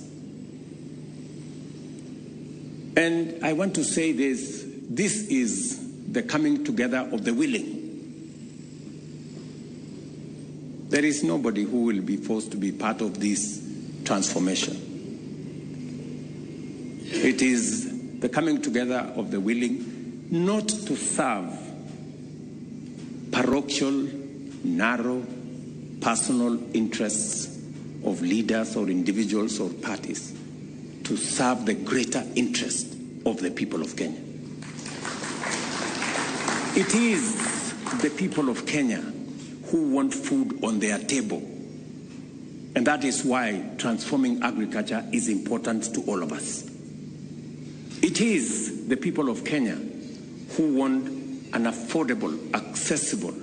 And I want to say this is the coming together of the willing. There is nobody who will be forced to be part of this transformation. It is the coming together of the willing, not to serve parochial, narrow, personal interests of leaders or individuals or parties, to serve the greater interest of the people of Kenya. It is the people of Kenya who want food on their table. And that is why transforming agriculture is important to all of us. It is the people of Kenya who want an affordable, accessible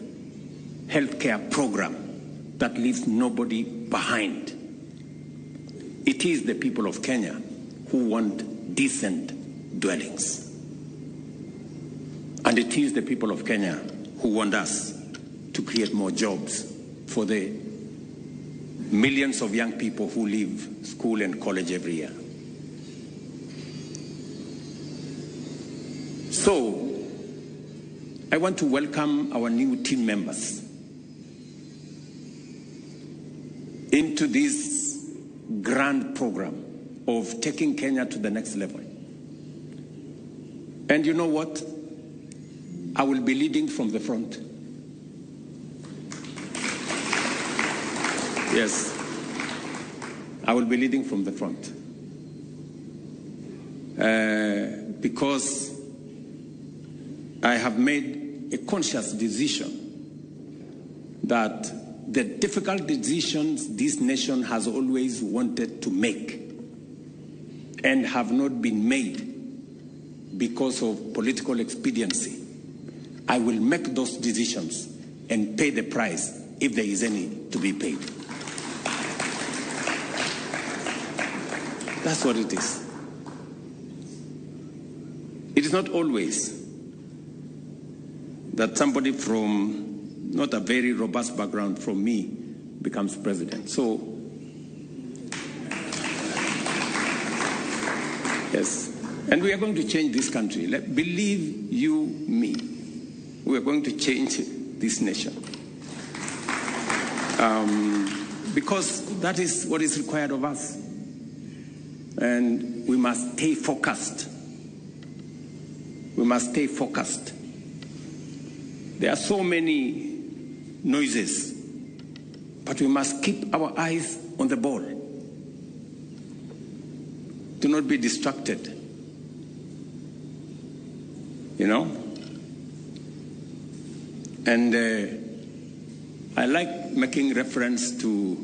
healthcare program that leaves nobody behind. It is the people of Kenya who want decent dwellings. And it is the people of Kenya who want us to create more jobs for the millions of young people who leave school and college every year. So, I want to welcome our new team members into this grand program of taking Kenya to the next level. And you know what? I will be leading from the front. Yes, I will be leading from the front. Because I have made a conscious decision that the difficult decisions this nation has always wanted to make and have not been made because of political expediency, I will make those decisions and pay the price if there is any to be paid. That's what it is. It is not always that somebody from not a very robust background from me becomes president. So, yes. And we are going to change this country. Believe you me, we are going to change this nation. Because that is what is required of us. And we must stay focused. We must stay focused. There are so many noises, but we must keep our eyes on the ball. Do not be distracted. You know? And I like making reference to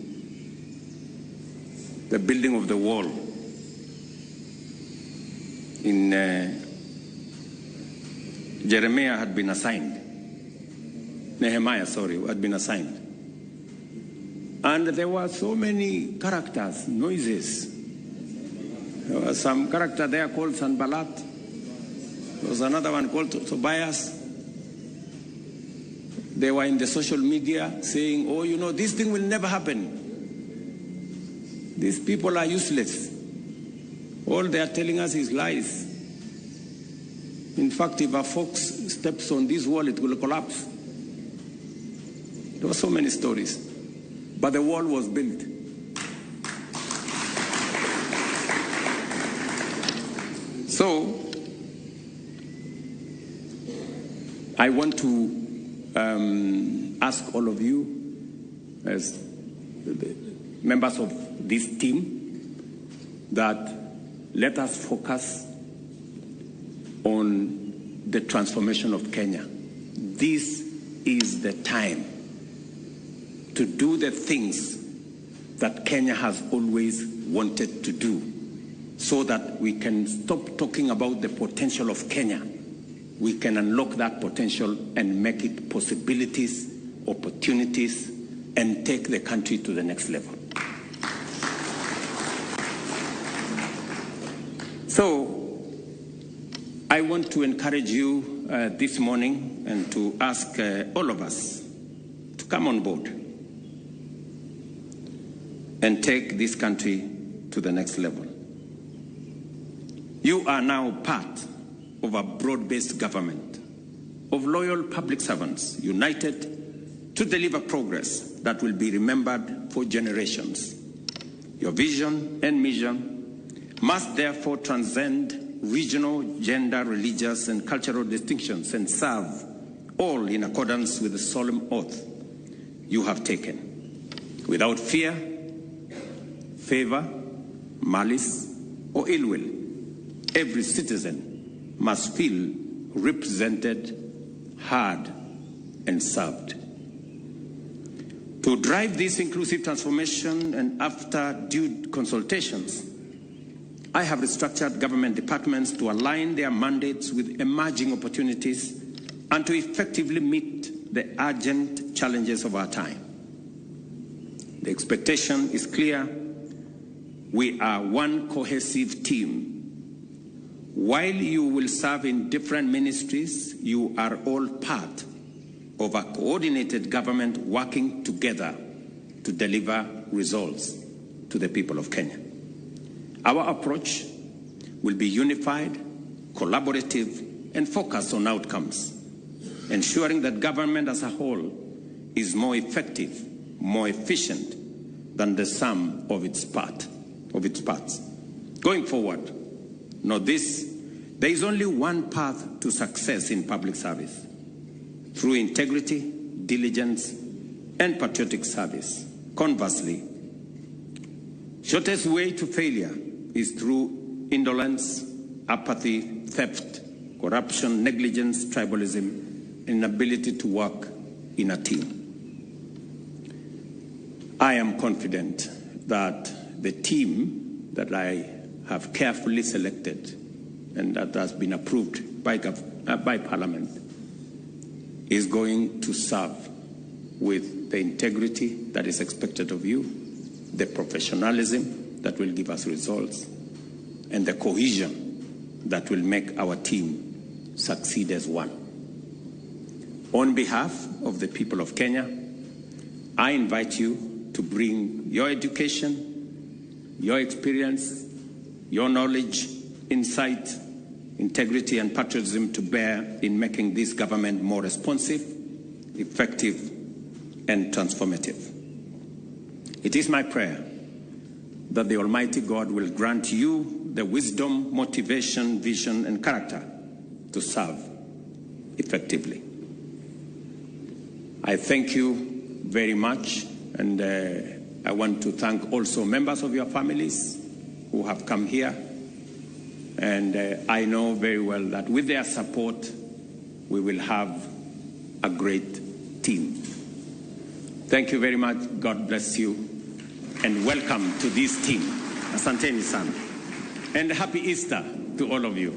the building of the wall in Jeremiah had been assigned. Nehemiah, had been assigned. And there were so many characters, noises. There was some character there called Sanballat. There was another one called Tobias. They were in the social media saying, oh, you know, this thing will never happen. These people are useless. All they are telling us is lies. In fact, if a fox steps on this wall, it will collapse. There were so many stories. But the wall was built. So, I want to ask all of you, as members of this team, that let us focus on the transformation of Kenya. This is the time to do the things that Kenya has always wanted to do, so that we can stop talking about the potential of Kenya. We can unlock that potential and make it possibilities, opportunities, and take the country to the next level. So, I want to encourage you this morning and to ask all of us to come on board and take this country to the next level. You are now part of a broad-based government of loyal public servants united to deliver progress that will be remembered for generations. Your vision and mission must therefore transcend regional, gender, religious, and cultural distinctions and serve all in accordance with the solemn oath you have taken, without fear, favor, malice, or ill will. Every citizen must feel represented, heard, and served. To drive this inclusive transformation and after due consultations, I have restructured government departments to align their mandates with emerging opportunities and to effectively meet the urgent challenges of our time. The expectation is clear. We are one cohesive team. While you will serve in different ministries, you are all part of a coordinated government working together to deliver results to the people of Kenya. Our approach will be unified, collaborative, and focused on outcomes, ensuring that government as a whole is more effective, more efficient than the sum of its parts. Going forward, note this: there is only one path to success in public service: through integrity, diligence, and patriotic service. Conversely, shortest way to failure is through indolence, apathy, theft, corruption, negligence, tribalism, and inability to work in a team. I am confident that the team that I have carefully selected and that has been approved by Parliament is going to serve with the integrity that is expected of you, the professionalism that will give us results, and the cohesion that will make our team succeed as one. On behalf of the people of Kenya, I invite you to bring your education, your experience, your knowledge, insight, integrity, and patriotism to bear in making this government more responsive, effective, and transformative. It is my prayer that the Almighty God will grant you the wisdom, motivation, vision, and character to serve effectively. I thank you very much, and I want to thank also members of your families who have come here. And I know very well that with their support, we will have a great team. Thank you very much. God bless you. And welcome to this team. Asanteni sana. And happy Easter to all of you.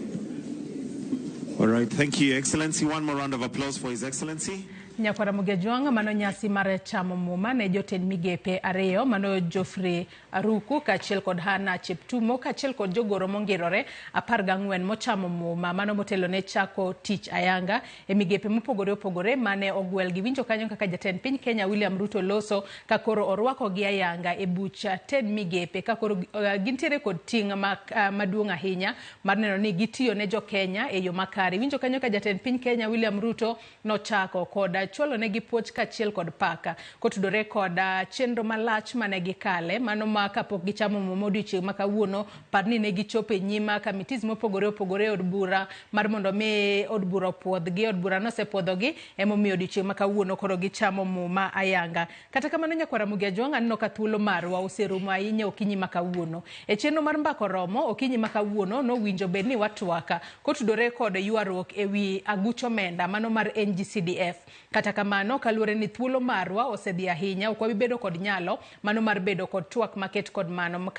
All right, thank you, Excellency. One more round of applause for His Excellency. Nyakwara mugejuanga mano nyasi mare chamo Muma ne joten migepe areo mano Joffrey Aruku kachiel kod Hana Cheptumo kachiel kod jogoro mongirore 14 mochamo Muma mano motelo ne chako tich ayanga e migepe mopogore opogore mane ogwel gi winjo kanyo kaka jatend piny Kenya William Ruto loso kakoro orwako gi ayanga e bucha ten migepe kakoro gintiere kod ting maduong' ahinya mar neno ni gitiyo ne jo Kenya e yo makare. Winjo kanyo ka jatend piny Kenya William Ruto no chako koda cholo ne gipuoch kachiel kod paka kotudore koda chenro malach mane gikale mano ma kapok gichamo Muma odiochieng' makawuono parni ne gichope nyima kamitis mopogore opogore od bura mar mondo mi od bura puodhgi od bura nosepodhogi emomiyo odiochieng' makawuono koro gichamo Muma ayanga. Kata kamano Nyakwara Mugejuanga aneno ka thuolo marwa oserumo ahinya okinyi makawuono e chenro mar mbako romo okinyi makawuono no winjo bedni watwaka kotudore kod ywaruok ewi aguch omenda mano mar NGCDF Kata kamano kaluore ni thuolo marwa osedhi ahinya, ok wabibedo kod nyalo mano mar bedo kod twak maket kod mano.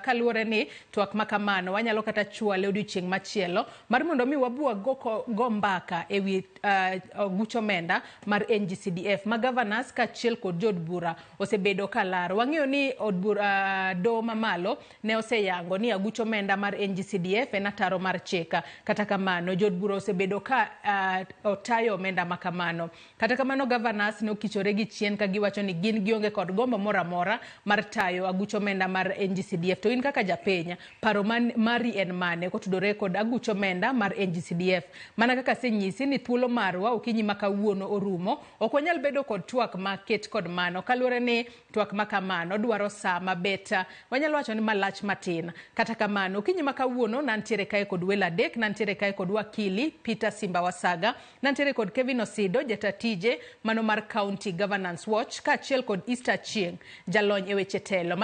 Kaluore ni twak makamano wanyalo kata chwale odiochieng' machielo mar mondo mi wabua go mbaka ewi oguch omenda mar NGCDF ma governors kachiel kod jod bura osebedo kalaro. Wang'eyo ni od bura do mamalo ne oseyango ni aguch omenda mar NGCDF en ataro mar cheka. Kata kamano jod bura osebedo ka otayo omenda makamano. Kata kamano governors ne okichore gi chien ka giwacho ni gin gionge kod gombo mora mora mar tayo aguch omenda mar NGCDF. To in kaka japenya, paro mari en mane kotudore kod aguch omenda mar NGCDF? Mana kaka senyisi ni thuolo marwa okinyi makawuono orumo, ok wanyal bedo kod twak maket kod mano. Kaluore ni twak makamano dwaro saa mabeta, wanyalo wacho ni malach matin. Kata kamano okinyi makawuono nantiere kae kod wela dek, nantiere kae kod wakili Peter Simba Wasaga, nantiere kod Kevin Osido jatatije mano mar County Governance Watch, kachiel kod Easter Chieng jalony e weche telo.